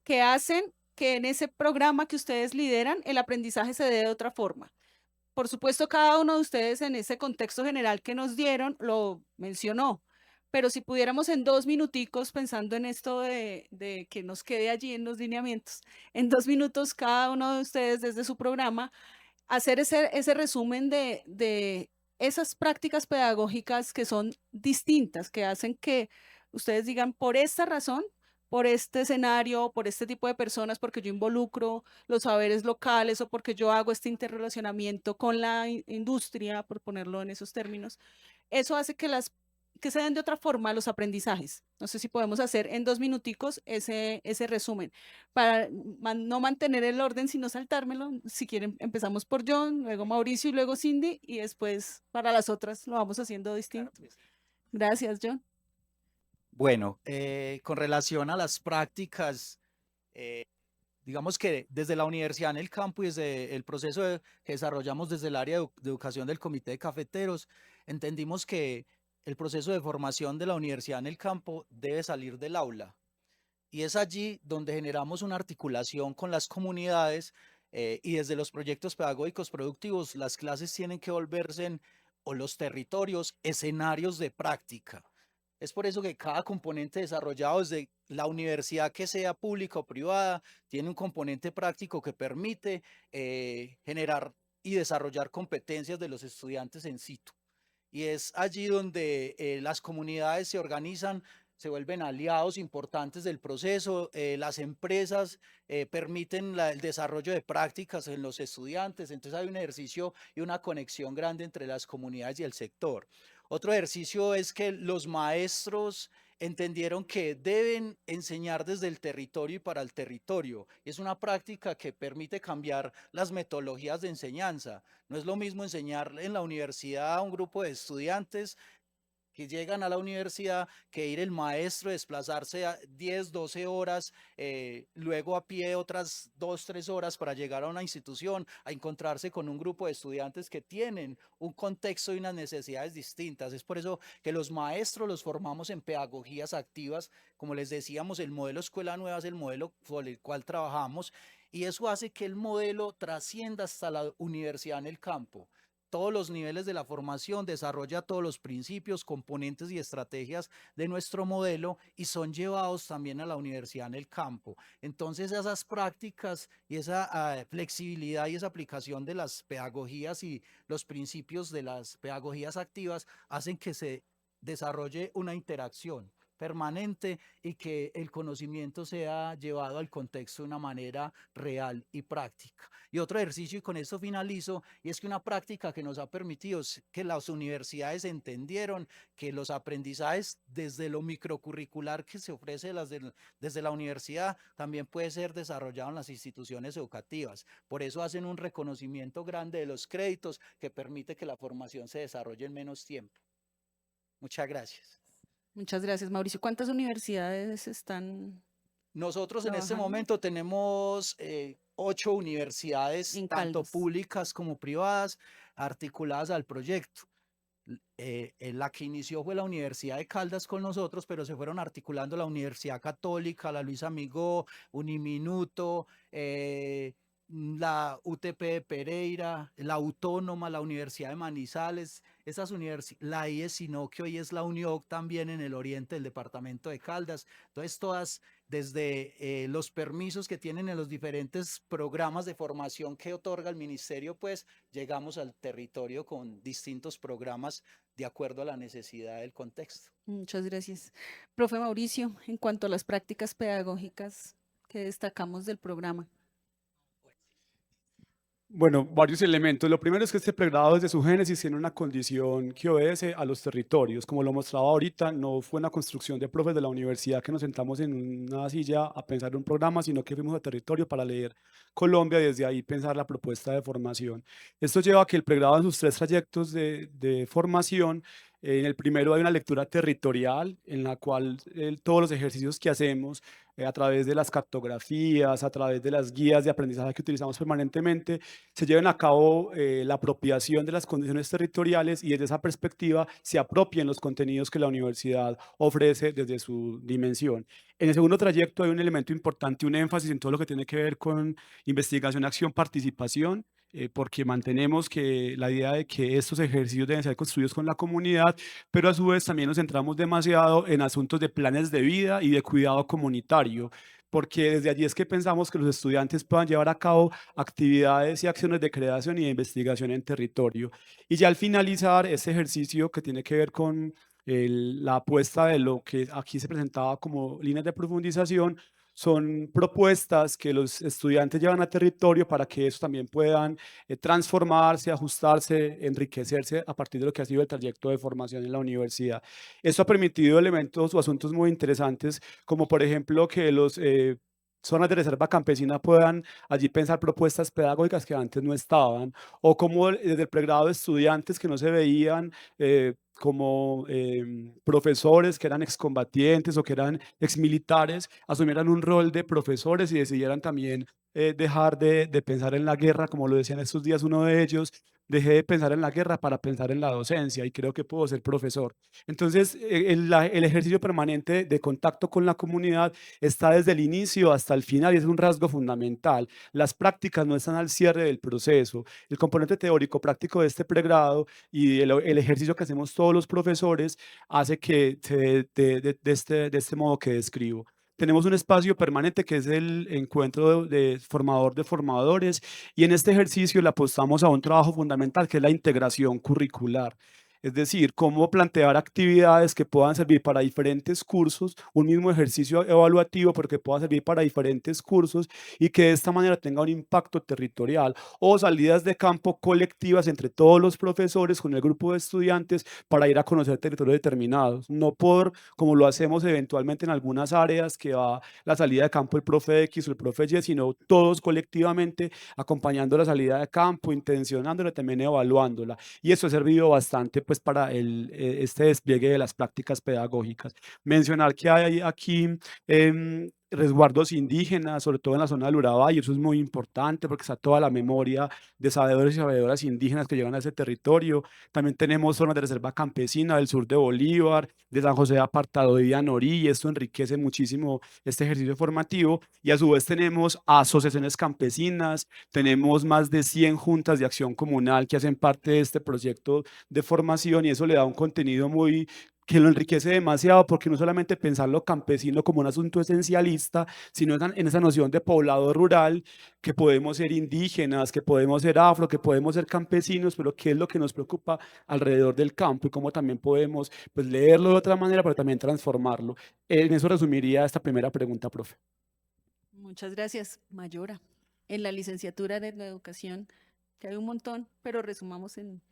que hacen que en ese programa que ustedes lideran el aprendizaje se dé de otra forma. Por supuesto, cada uno de ustedes en ese contexto general que nos dieron lo mencionó, pero si pudiéramos en 2 minuticos, pensando en esto de que nos quede allí en los lineamientos, en 2 minutos cada uno de ustedes desde su programa, hacer ese resumen de esas prácticas pedagógicas que son distintas, que hacen que ustedes digan, por esta razón, por este escenario, por este tipo de personas, porque yo involucro los saberes locales o porque yo hago este interrelacionamiento con la industria, por ponerlo en esos términos, eso hace que se den de otra forma los aprendizajes. No sé si podemos hacer en 2 minuticos ese resumen para no mantener el orden, sino saltármelo. Si quieren, empezamos por John, luego Mauricio y luego Cindy, y después para las otras lo vamos haciendo distinto. Gracias, John. Bueno, con relación a las prácticas, digamos que desde la universidad en el campo y desde el proceso que desarrollamos desde el área de educación del Comité de Cafeteros, entendimos que el proceso de formación de la universidad en el campo debe salir del aula. Y es allí donde generamos una articulación con las comunidades, y desde los proyectos pedagógicos productivos, las clases tienen que volverse o los territorios, escenarios de práctica. Es por eso que cada componente desarrollado desde la universidad, que sea pública o privada, tiene un componente práctico que permite generar y desarrollar competencias de los estudiantes en situ. Y es allí donde las comunidades se organizan, se vuelven aliados importantes del proceso, las empresas permiten el desarrollo de prácticas en los estudiantes, entonces hay un ejercicio y una conexión grande entre las comunidades y el sector. Otro ejercicio es que los maestros entendieron que deben enseñar desde el territorio y para el territorio. Es una práctica que permite cambiar las metodologías de enseñanza. No es lo mismo enseñar en la universidad a un grupo de estudiantes que llegan a la universidad, que ir el maestro, desplazarse a 10, 12 horas, luego a pie otras 2, 3 horas para llegar a una institución, a encontrarse con un grupo de estudiantes que tienen un contexto y unas necesidades distintas. Es por eso que los maestros los formamos en pedagogías activas. Como les decíamos, el modelo Escuela Nueva es el modelo por el cual trabajamos, y eso hace que el modelo trascienda hasta la universidad en el campo. todos los niveles de la formación, desarrolla todos los principios, componentes y estrategias de nuestro modelo y son llevados también a la universidad en el campo. Entonces esas prácticas y esa flexibilidad y esa aplicación de las pedagogías y los principios de las pedagogías activas hacen que se desarrolle una interacción permanente y que el conocimiento sea llevado al contexto de una manera real y práctica. Y otro ejercicio, y con esto finalizo, y es que una práctica que nos ha permitido que las universidades entendieron que los aprendizajes desde lo microcurricular que se ofrece desde la universidad también puede ser desarrollado en las instituciones educativas. Por eso hacen un reconocimiento grande de los créditos que permite que la formación se desarrolle en menos tiempo. Muchas gracias. Muchas gracias, Mauricio. ¿Cuántas universidades están Nosotros en este trabajando momento tenemos 8 universidades, en tanto Caldas? públicas como privadas, articuladas al proyecto. La que inició fue la Universidad de Caldas con nosotros, pero se fueron articulando la Universidad Católica, la Luis Amigó, Uniminuto, la UTP de Pereira, la Autónoma, la Universidad de Manizales, esas la IES, sino que hoy es la UNIOC también en el oriente del departamento de Caldas. Entonces todas, desde los permisos que tienen en los diferentes programas de formación que otorga el ministerio, pues llegamos al territorio con distintos programas de acuerdo a la necesidad del contexto. Muchas gracias. Profe Mauricio, en cuanto a las prácticas pedagógicas que destacamos del programa. Bueno, varios elementos. Lo primero es que este pregrado desde su génesis tiene una condición que obedece a los territorios. Como lo mostraba ahorita, no fue una construcción de profes de la universidad que nos sentamos en una silla a pensar en un programa, sino que fuimos a territorio para leer Colombia y desde ahí pensar la propuesta de formación. Esto lleva a que el pregrado en sus 3 trayectos de formación, en el primero hay una lectura territorial en la cual todos los ejercicios que hacemos a través de las cartografías, a través de las guías de aprendizaje que utilizamos permanentemente, se lleven a cabo la apropiación de las condiciones territoriales y desde esa perspectiva se apropien los contenidos que la universidad ofrece desde su dimensión. En el segundo trayecto hay un elemento importante, un énfasis en todo lo que tiene que ver con investigación, acción, participación, porque mantenemos que la idea de que estos ejercicios deben ser construidos con la comunidad, pero a su vez también nos centramos demasiado en asuntos de planes de vida y de cuidado comunitario, porque desde allí es que pensamos que los estudiantes puedan llevar a cabo actividades y acciones de creación y de investigación en territorio. Y ya al finalizar este ejercicio que tiene que ver con la apuesta de lo que aquí se presentaba como líneas de profundización, son propuestas que los estudiantes llevan a territorio para que eso también puedan transformarse, ajustarse, enriquecerse a partir de lo que ha sido el trayecto de formación en la universidad. Esto ha permitido elementos o asuntos muy interesantes, como por ejemplo que los zonas de reserva campesina puedan allí pensar propuestas pedagógicas que antes no estaban, o como desde el pregrado de estudiantes que no se veían como profesores que eran excombatientes o que eran exmilitares, asumieran un rol de profesores y decidieran también dejar de pensar en la guerra, como lo decía en estos días uno de ellos, dejé de pensar en la guerra para pensar en la docencia y creo que puedo ser profesor. Entonces, el ejercicio permanente de contacto con la comunidad está desde el inicio hasta el final y es un rasgo fundamental. Las prácticas no están al cierre del proceso. El componente teórico práctico de este pregrado y el ejercicio que hacemos todos los profesores hace que se de este modo que describo. Tenemos un espacio permanente que es el encuentro de formador de formadores y en este ejercicio le apostamos a un trabajo fundamental que es la integración curricular. Es decir, cómo plantear actividades que puedan servir para diferentes cursos, un mismo ejercicio evaluativo, pero que pueda servir para diferentes cursos y que de esta manera tenga un impacto territorial o salidas de campo colectivas entre todos los profesores con el grupo de estudiantes para ir a conocer territorios determinados, no por como lo hacemos eventualmente en algunas áreas que va la salida de campo el profe X o el profe Y, sino todos colectivamente acompañando la salida de campo, intencionándola, también evaluándola. Y eso ha servido bastante pues, para este despliegue de las prácticas pedagógicas. Mencionar que hay aquí resguardos indígenas, sobre todo en la zona del Urabá, y eso es muy importante porque está toda la memoria de sabedores y sabedoras indígenas que llegan a ese territorio. También tenemos zonas de reserva campesina del sur de Bolívar, de San José de Apartado y de Anorí, y esto enriquece muchísimo este ejercicio formativo. Y a su vez tenemos asociaciones campesinas, tenemos más de 100 juntas de acción comunal que hacen parte de este proyecto de formación, y eso le da un contenido muy que lo enriquece demasiado, porque no solamente pensar lo campesino como un asunto esencialista, sino en esa noción de poblado rural, que podemos ser indígenas, que podemos ser afro, que podemos ser campesinos, pero qué es lo que nos preocupa alrededor del campo y cómo también podemos, pues, leerlo de otra manera, pero también transformarlo. En eso resumiría esta primera pregunta, profe. Muchas gracias, Mayora. En la licenciatura de Educación, que hay un montón, pero resumamos en...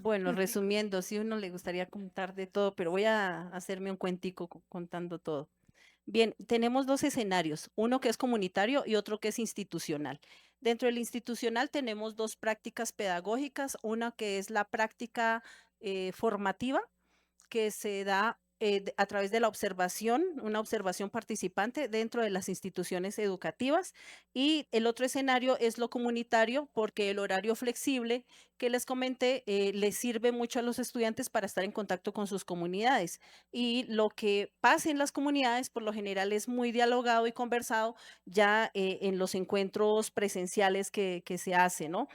Bueno, resumiendo, sí uno le gustaría contar de todo, pero voy a hacerme un cuentico contando todo. Bien, tenemos dos escenarios, uno que es comunitario y otro que es institucional. Dentro del institucional tenemos dos prácticas pedagógicas, una que es la práctica formativa, que se da a través de la observación, una observación participante dentro de las instituciones educativas. Y el otro escenario es lo comunitario, porque el horario flexible que les comenté les sirve mucho a los estudiantes para estar en contacto con sus comunidades. Y lo que pasa en las comunidades, por lo general, es muy dialogado y conversado ya en los encuentros presenciales que se hacen, ¿no?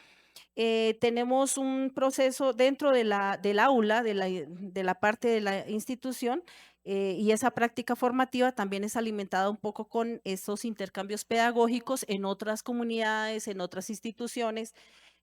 Tenemos un proceso dentro del aula, de la parte de la institución, y esa práctica formativa también es alimentada un poco con esos intercambios pedagógicos en otras comunidades, en otras instituciones.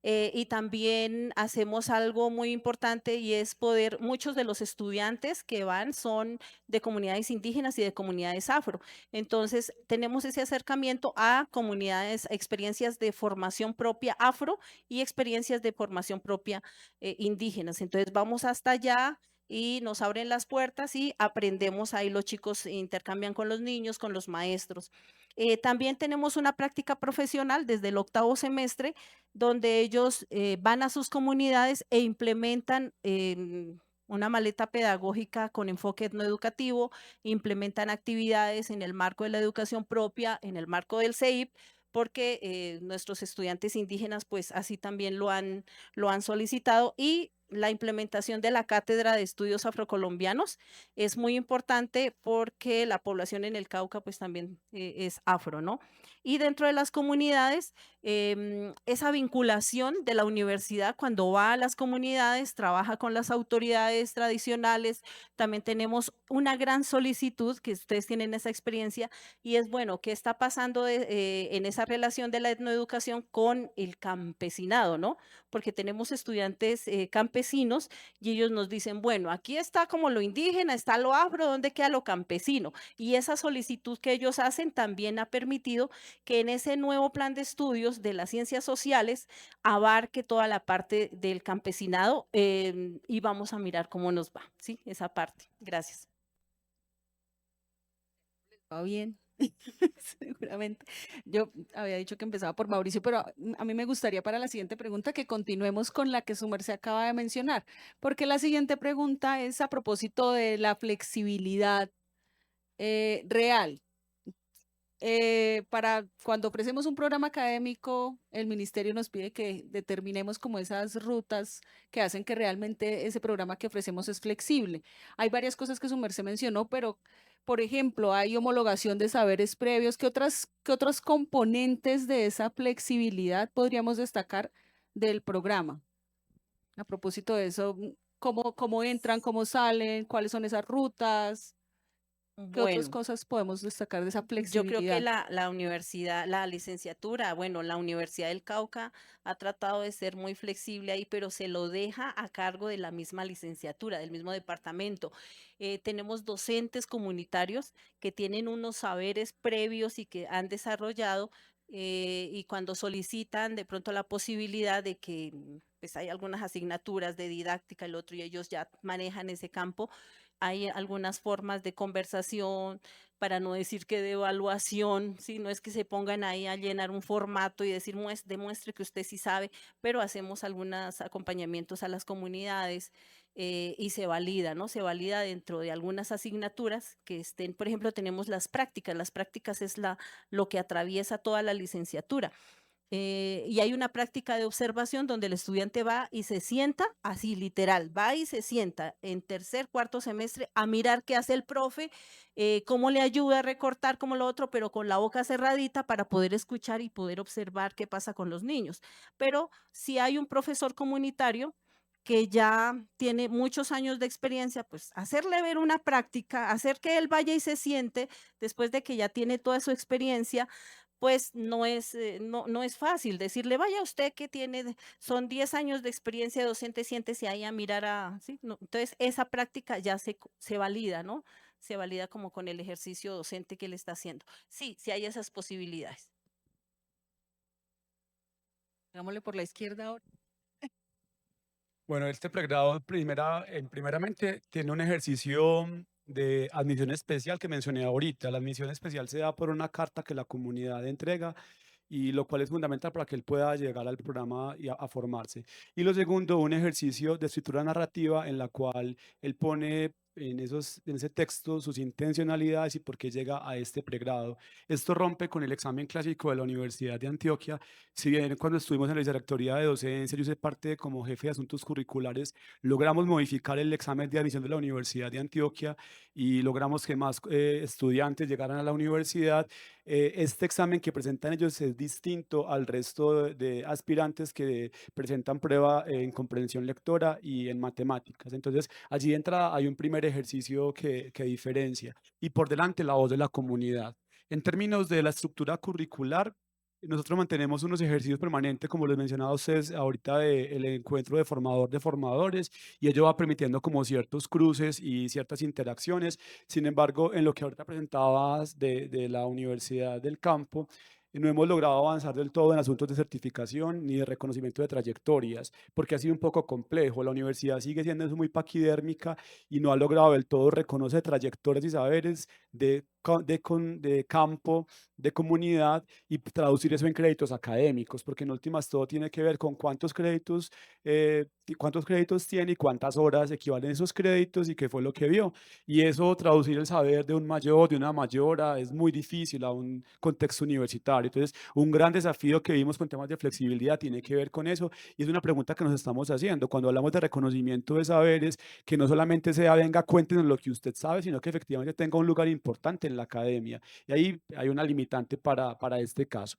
Y también hacemos algo muy importante y es poder, muchos de los estudiantes que van son de comunidades indígenas y de comunidades afro. Entonces, tenemos ese acercamiento a comunidades, a experiencias de formación propia afro y experiencias de formación propia indígenas. Entonces, vamos hasta allá y nos abren las puertas y aprendemos ahí, los chicos intercambian con los niños, con los maestros. También tenemos una práctica profesional desde el octavo semestre, donde ellos van a sus comunidades e implementan una maleta pedagógica con enfoque etnoeducativo, implementan actividades en el marco de la educación propia, en el marco del CEIP, porque nuestros estudiantes indígenas pues así también lo han solicitado. Y la implementación de la Cátedra de Estudios Afrocolombianos es muy importante porque la población en el Cauca pues también es afro, ¿no? Y dentro de las comunidades, esa vinculación de la universidad cuando va a las comunidades, trabaja con las autoridades tradicionales. También tenemos una gran solicitud, que ustedes tienen esa experiencia, y es bueno, ¿qué está pasando en esa relación de la etnoeducación con el campesinado, ¿no? Porque tenemos estudiantes campesinos y ellos nos dicen, bueno, aquí está como lo indígena, está lo afro, ¿dónde queda lo campesino? Y esa solicitud que ellos hacen también ha permitido que en ese nuevo plan de estudios de las ciencias sociales abarque toda la parte del campesinado, y vamos a mirar cómo nos va, ¿sí? Esa parte. Gracias. Va bien, seguramente. Yo había dicho que empezaba por Mauricio, pero a mí me gustaría para la siguiente pregunta que continuemos con la que su merced acaba de mencionar, porque la siguiente pregunta es a propósito de la flexibilidad real. Para cuando ofrecemos un programa académico, el ministerio nos pide que determinemos como esas rutas que hacen que realmente ese programa que ofrecemos es flexible. Hay varias cosas que su merced mencionó, pero, por ejemplo, hay homologación de saberes previos. Qué otros componentes de esa flexibilidad podríamos destacar del programa? A propósito de eso, cómo entran, cómo salen, cuáles son esas rutas? ¿Qué otras Bueno, cosas podemos destacar de esa yo creo que flexibilidad? la universidad, la licenciatura, bueno, la Universidad del Cauca ha tratado de ser muy flexible ahí, pero se lo deja a cargo de la misma licenciatura, del mismo departamento. Tenemos docentes comunitarios que tienen unos saberes previos y que han desarrollado, y cuando solicitan de pronto la posibilidad de que pues hay algunas asignaturas de didáctica, el otro, y ellos ya manejan ese campo, hay algunas formas de conversación, para no decir que de evaluación, ¿sí? No es que se pongan ahí a llenar un formato y decir, demuestre que usted sí sabe, pero hacemos algunos acompañamientos a las comunidades. y se valida, ¿no? Se valida dentro de algunas asignaturas que estén, por ejemplo, tenemos las prácticas es lo que atraviesa toda la licenciatura. Y hay una práctica de observación donde el estudiante va y se sienta, así literal, va y se sienta en tercer, cuarto semestre a mirar qué hace el profe, cómo le ayuda a recortar, como lo otro, pero con la boca cerradita para poder escuchar y poder observar qué pasa con los niños. Pero si hay un profesor comunitario que ya tiene muchos años de experiencia, pues hacerle ver una práctica, hacer que él vaya y se siente después de que ya tiene toda su experiencia, pues no es fácil decirle, vaya usted que son 10 años de experiencia docente, siéntese ahí a mirar ¿sí? No, entonces, esa práctica ya se valida, ¿no? Se valida como con el ejercicio docente que él está haciendo. Sí, sí hay esas posibilidades. Hagámosle por la izquierda ahora. Bueno, este pregrado primeramente tiene un ejercicio de admisión especial que mencioné ahorita. La admisión especial se da por una carta que la comunidad entrega y lo cual es fundamental para que él pueda llegar al programa y a formarse. Y lo segundo, un ejercicio de escritura narrativa en la cual él pone en ese texto sus intencionalidades y por qué llega a este pregrado. Esto rompe con el examen clásico de la Universidad de Antioquia. Si bien cuando estuvimos en la vicerrectoría de docencia, yo hice parte como jefe de asuntos curriculares, logramos modificar el examen de admisión de la Universidad de Antioquia y logramos que más estudiantes llegaran a la universidad. Este examen que presentan ellos es distinto al resto de aspirantes que presentan prueba en comprensión lectora y en matemáticas. Entonces, allí de entrada hay un primer ejercicio que diferencia y por delante la voz de la comunidad. En términos de la estructura curricular, nosotros mantenemos unos ejercicios permanentes, como les mencionaba ustedes ahorita, del encuentro de formador de formadores, y ello va permitiendo como ciertos cruces y ciertas interacciones. Sin embargo, en lo que ahorita presentabas de la Universidad del Campo, no hemos logrado avanzar del todo en asuntos de certificación ni de reconocimiento de trayectorias, porque ha sido un poco complejo. La universidad sigue siendo muy paquidérmica y no ha logrado del todo reconocer trayectorias y saberes de campo, de comunidad y traducir eso en créditos académicos, porque en últimas todo tiene que ver con cuántos créditos tiene y cuántas horas equivalen esos créditos y qué fue lo que vio. Y eso, traducir el saber de un mayor, de una mayora, es muy difícil a un contexto universitario. Entonces, un gran desafío que vimos con temas de flexibilidad tiene que ver con eso y es una pregunta que nos estamos haciendo cuando hablamos de reconocimiento de saberes, que no solamente sea venga, cuéntenos lo que usted sabe, sino que efectivamente tenga un lugar importante en la academia. Y ahí hay una limitante para este caso.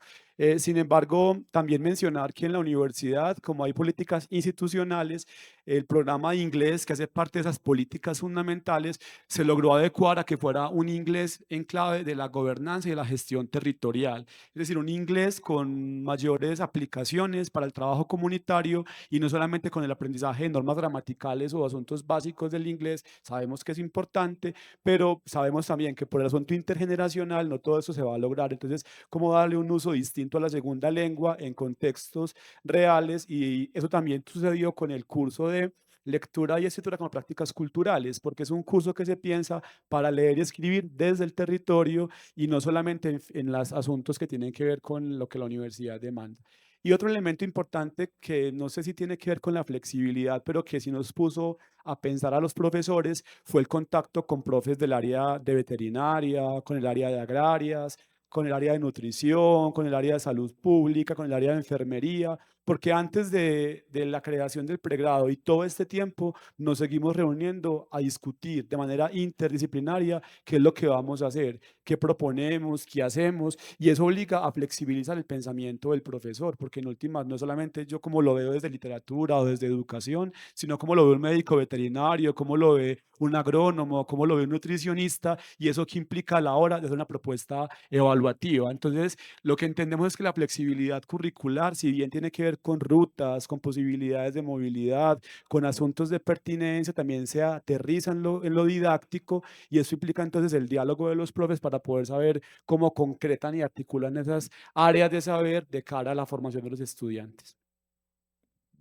Sin embargo, también mencionar que en la universidad, como hay políticas institucionales, el programa de inglés, que hace parte de esas políticas fundamentales, se logró adecuar a que fuera un inglés en clave de la gobernanza y de la gestión territorial. Es decir, un inglés con mayores aplicaciones para el trabajo comunitario y no solamente con el aprendizaje de normas gramaticales o asuntos básicos del inglés. Sabemos que es importante, pero sabemos también que por el asunto intergeneracional no todo eso se va a lograr. Entonces, ¿cómo darle un uso distinto a la segunda lengua en contextos reales? Y eso también sucedió con el curso de lectura y escritura como prácticas culturales, porque es un curso que se piensa para leer y escribir desde el territorio y no solamente en los asuntos que tienen que ver con lo que la universidad demanda. Y otro elemento importante que no sé si tiene que ver con la flexibilidad, pero que sí nos puso a pensar a los profesores, fue el contacto con profes del área de veterinaria, con el área de agrarias, con el área de nutrición, con el área de salud pública, con el área de enfermería, porque antes de la creación del pregrado y todo este tiempo nos seguimos reuniendo a discutir de manera interdisciplinaria qué es lo que vamos a hacer, qué proponemos, qué hacemos, y eso obliga a flexibilizar el pensamiento del profesor, porque en últimas no solamente yo como lo veo desde literatura o desde educación, sino como lo ve un médico veterinario, como lo ve un agrónomo, como lo ve un nutricionista, y eso que implica a la hora de hacer una propuesta evaluativa. Entonces, lo que entendemos es que la flexibilidad curricular, si bien tiene que ver con rutas, con posibilidades de movilidad, con asuntos de pertinencia, también se aterriza en lo didáctico y eso implica entonces el diálogo de los profes para poder saber cómo concretan y articulan esas áreas de saber de cara a la formación de los estudiantes.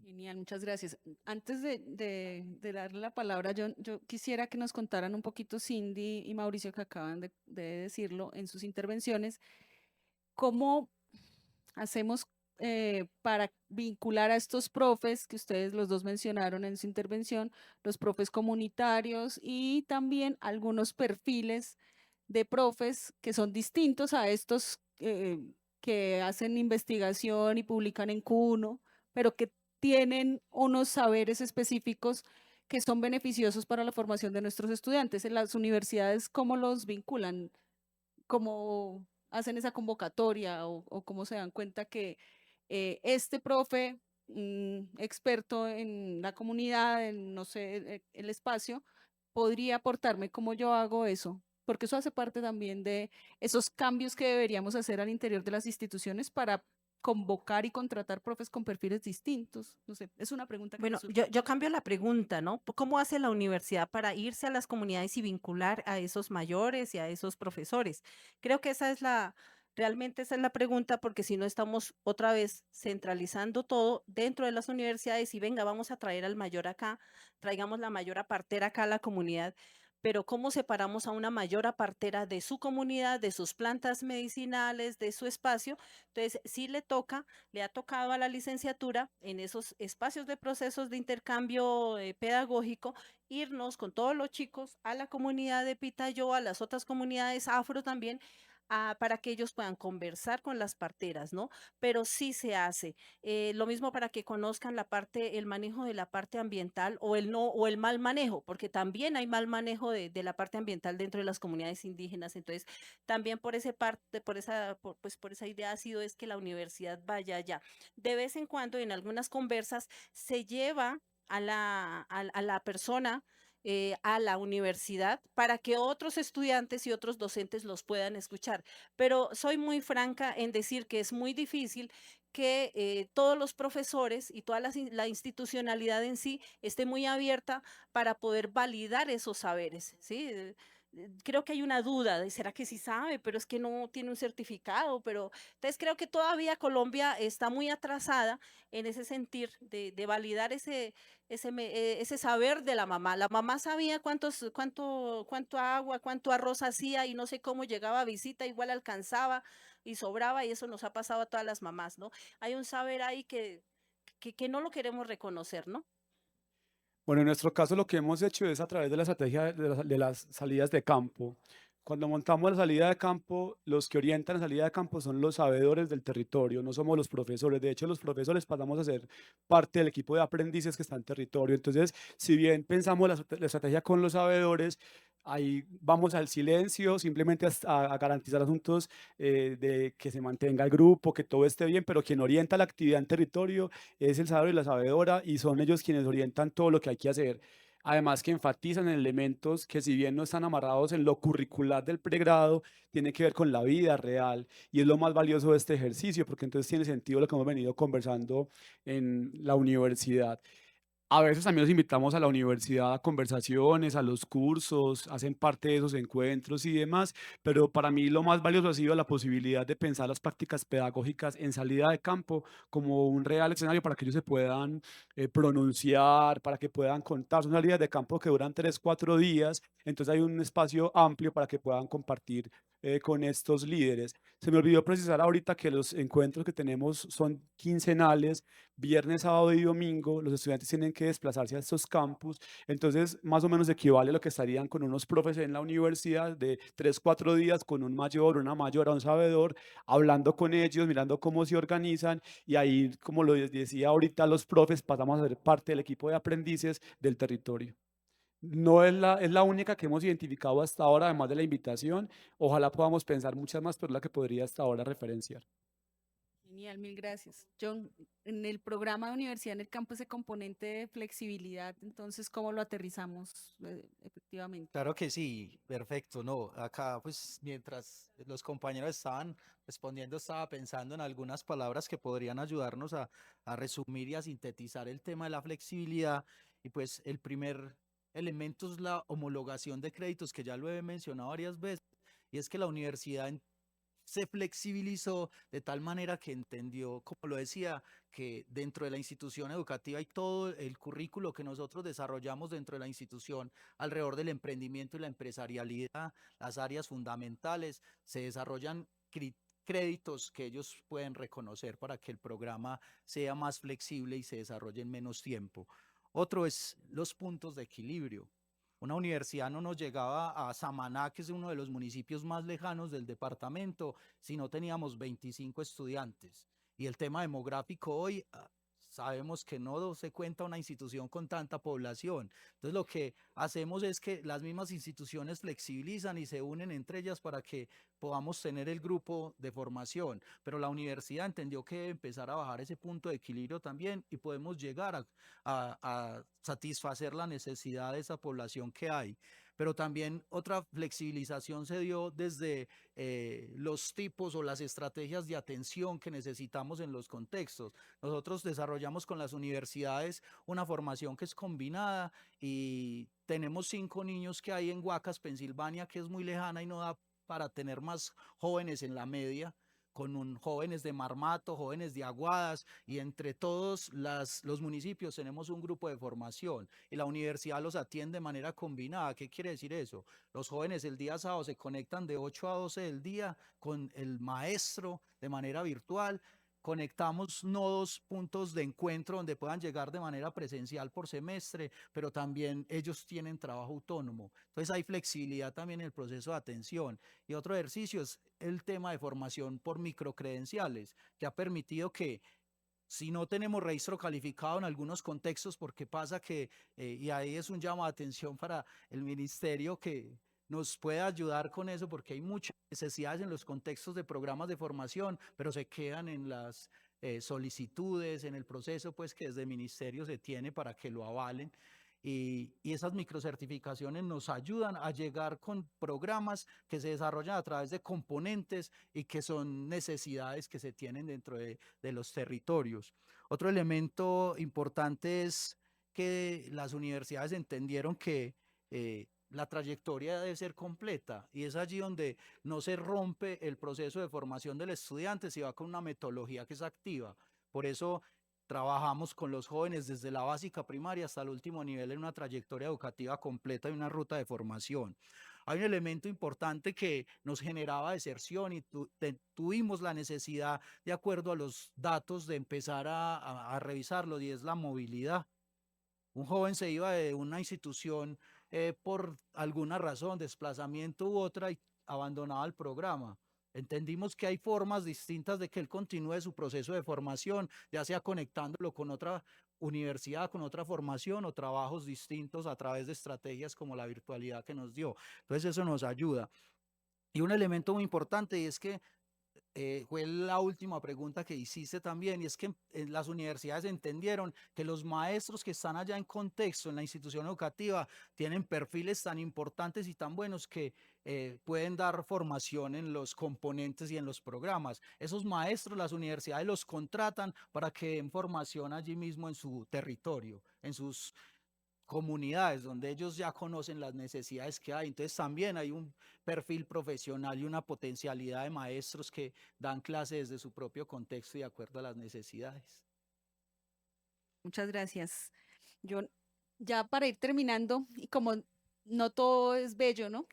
Genial, muchas gracias. Antes de darle la palabra, yo quisiera que nos contaran un poquito Cindy y Mauricio, que acaban de decirlo en sus intervenciones, cómo hacemos para vincular a estos profes que ustedes los dos mencionaron en su intervención, los profes comunitarios y también algunos perfiles de profes que son distintos a estos que hacen investigación y publican en Q1, pero que tienen unos saberes específicos que son beneficiosos para la formación de nuestros estudiantes. En las universidades, ¿cómo los vinculan? ¿Cómo hacen esa convocatoria o cómo se dan cuenta que este profe experto en la comunidad, en, no sé, el espacio, podría aportarme? ¿Cómo yo hago eso? Porque eso hace parte también de esos cambios que deberíamos hacer al interior de las instituciones para convocar y contratar profes con perfiles distintos. No sé, es una pregunta que me Bueno, surge. yo cambio la pregunta, ¿no? ¿Cómo hace la universidad para irse a las comunidades y vincular a esos mayores y a esos profesores? Creo que realmente esa es la pregunta, porque si no estamos otra vez centralizando todo dentro de las universidades y venga, vamos a traer al mayor acá, traigamos la mayor apartera acá a la comunidad. Pero ¿cómo separamos a una mayor apartera de su comunidad, de sus plantas medicinales, de su espacio? Entonces, sí le ha tocado a la licenciatura en esos espacios de procesos de intercambio pedagógico irnos con todos los chicos a la comunidad de Pitayo, a las otras comunidades afro también, para que ellos puedan conversar con las parteras, ¿no? Pero sí se hace. Lo mismo para que conozcan el manejo de la parte ambiental o el no, o el mal manejo, porque también hay mal manejo de la parte ambiental dentro de las comunidades indígenas. Entonces, también por esa parte, pues por esa idea ha sido es que la universidad vaya allá. De vez en cuando, en algunas conversas, se lleva a la persona a la universidad para que otros estudiantes y otros docentes los puedan escuchar. Pero soy muy franca en decir que es muy difícil que todos los profesores y toda la institucionalidad en sí esté muy abierta para poder validar esos saberes, ¿sí? Creo que hay una duda de, ¿será que sí sabe? Pero es que no tiene un certificado, pero entonces creo que todavía Colombia está muy atrasada en ese sentir de validar ese saber de la mamá. La mamá sabía cuánto agua, cuánto arroz hacía y no sé cómo llegaba a visita, igual alcanzaba y sobraba, y eso nos ha pasado a todas las mamás, ¿no? Hay un saber ahí que no lo queremos reconocer, ¿no? Bueno, en nuestro caso lo que hemos hecho es a través de la estrategia de las salidas de campo. Cuando montamos la salida de campo, los que orientan la salida de campo son los sabedores del territorio, no somos los profesores. De hecho, los profesores pasamos a ser parte del equipo de aprendices que está en territorio. Entonces, si bien pensamos la estrategia con los sabedores, ahí vamos al silencio, simplemente a garantizar asuntos de que se mantenga el grupo, que todo esté bien, pero quien orienta la actividad en territorio es el sabedor y la sabedora, y son ellos quienes orientan todo lo que hay que hacer. Además que enfatizan en elementos que, si bien no están amarrados en lo curricular del pregrado, tiene que ver con la vida real, y es lo más valioso de este ejercicio, porque entonces tiene sentido lo que hemos venido conversando en la universidad. A veces también los invitamos a la universidad a conversaciones, a los cursos, hacen parte de esos encuentros y demás, pero para mí lo más valioso ha sido la posibilidad de pensar las prácticas pedagógicas en salida de campo como un real escenario para que ellos se puedan pronunciar, para que puedan contar. Son salidas de campo que duran 3, 4 días, entonces hay un espacio amplio para que puedan compartir con estos líderes. Se me olvidó precisar ahorita que los encuentros que tenemos son quincenales, viernes, sábado y domingo. Los estudiantes tienen que desplazarse a estos campus, entonces más o menos equivale a lo que estarían con unos profes en la universidad de 3, 4 días con un mayor, una mayora, un sabedor, hablando con ellos, mirando cómo se organizan, y ahí, como lo decía ahorita, los profes pasamos a ser parte del equipo de aprendices del territorio. No es la única que hemos identificado hasta ahora, además de la invitación. Ojalá podamos pensar muchas más, pero es la que podría hasta ahora referenciar. Genial, mil gracias. John, en el programa de Universidad en el Campo, ese componente de flexibilidad, entonces, ¿cómo lo aterrizamos efectivamente? Claro que sí, perfecto. No, acá pues mientras los compañeros estaban respondiendo, estaba pensando en algunas palabras que podrían ayudarnos a resumir y a sintetizar el tema de la flexibilidad. Y pues el primer elemento es la homologación de créditos, que ya lo he mencionado varias veces, y es que la universidad se flexibilizó de tal manera que entendió, como lo decía, que dentro de la institución educativa y todo el currículo que nosotros desarrollamos dentro de la institución alrededor del emprendimiento y la empresarialidad, las áreas fundamentales, se desarrollan créditos que ellos pueden reconocer para que el programa sea más flexible y se desarrolle en menos tiempo. Otro es los puntos de equilibrio. Una universidad no nos llegaba a Samaná, que es uno de los municipios más lejanos del departamento, si no teníamos 25 estudiantes. Y el tema demográfico hoy, sabemos que no se cuenta una institución con tanta población. Entonces lo que hacemos es que las mismas instituciones flexibilizan y se unen entre ellas para que podamos tener el grupo de formación. Pero la universidad entendió que debe empezar a bajar ese punto de equilibrio también y podemos llegar a satisfacer la necesidad de esa población que hay. Pero también otra flexibilización se dio desde los tipos o las estrategias de atención que necesitamos en los contextos. Nosotros desarrollamos con las universidades una formación que es combinada y tenemos 5 niños que hay en Huacas, Pensilvania, que es muy lejana y no da para tener más jóvenes en la media, con jóvenes de Marmato, jóvenes de Aguadas, y entre todos los municipios tenemos un grupo de formación y la universidad los atiende de manera combinada. ¿Qué quiere decir eso? Los jóvenes el día sábado se conectan de 8 a 12 del día con el maestro de manera virtual. Conectamos nodos, puntos de encuentro donde puedan llegar de manera presencial por semestre, pero también ellos tienen trabajo autónomo. Entonces hay flexibilidad también en el proceso de atención. Y otro ejercicio es el tema de formación por microcredenciales, que ha permitido que si no tenemos registro calificado en algunos contextos, porque pasa que, y ahí es un llamado de atención para el ministerio que nos puede ayudar con eso, porque hay muchas necesidades en los contextos de programas de formación, pero se quedan en las solicitudes, en el proceso pues que desde el ministerio se tiene para que lo avalen. Y esas microcertificaciones nos ayudan a llegar con programas que se desarrollan a través de componentes y que son necesidades que se tienen dentro de los territorios. Otro elemento importante es que las universidades entendieron que la trayectoria debe ser completa y es allí donde no se rompe el proceso de formación del estudiante, se va con una metodología que es activa. Por eso trabajamos con los jóvenes desde la básica primaria hasta el último nivel en una trayectoria educativa completa y una ruta de formación. Hay un elemento importante que nos generaba deserción y tuvimos la necesidad, de acuerdo a los datos, de empezar a revisarlo, y es la movilidad. Un joven se iba de una institución por alguna razón, desplazamiento u otra, y abandonaba el programa. Entendimos que hay formas distintas de que él continúe su proceso de formación, ya sea conectándolo con otra universidad, con otra formación o trabajos distintos a través de estrategias como la virtualidad que nos dio. Entonces eso nos ayuda. Y un elemento muy importante y es que fue la última pregunta que hiciste también, y es que las universidades entendieron que los maestros que están allá en contexto en la institución educativa tienen perfiles tan importantes y tan buenos que pueden dar formación en los componentes y en los programas. Esos maestros las universidades los contratan para que den formación allí mismo en su territorio, en sus comunidades donde ellos ya conocen las necesidades que hay. Entonces también hay un perfil profesional y una potencialidad de maestros que dan clases desde su propio contexto y de acuerdo a las necesidades. Muchas gracias. Yo ya para ir terminando, y como no todo es bello, ¿no?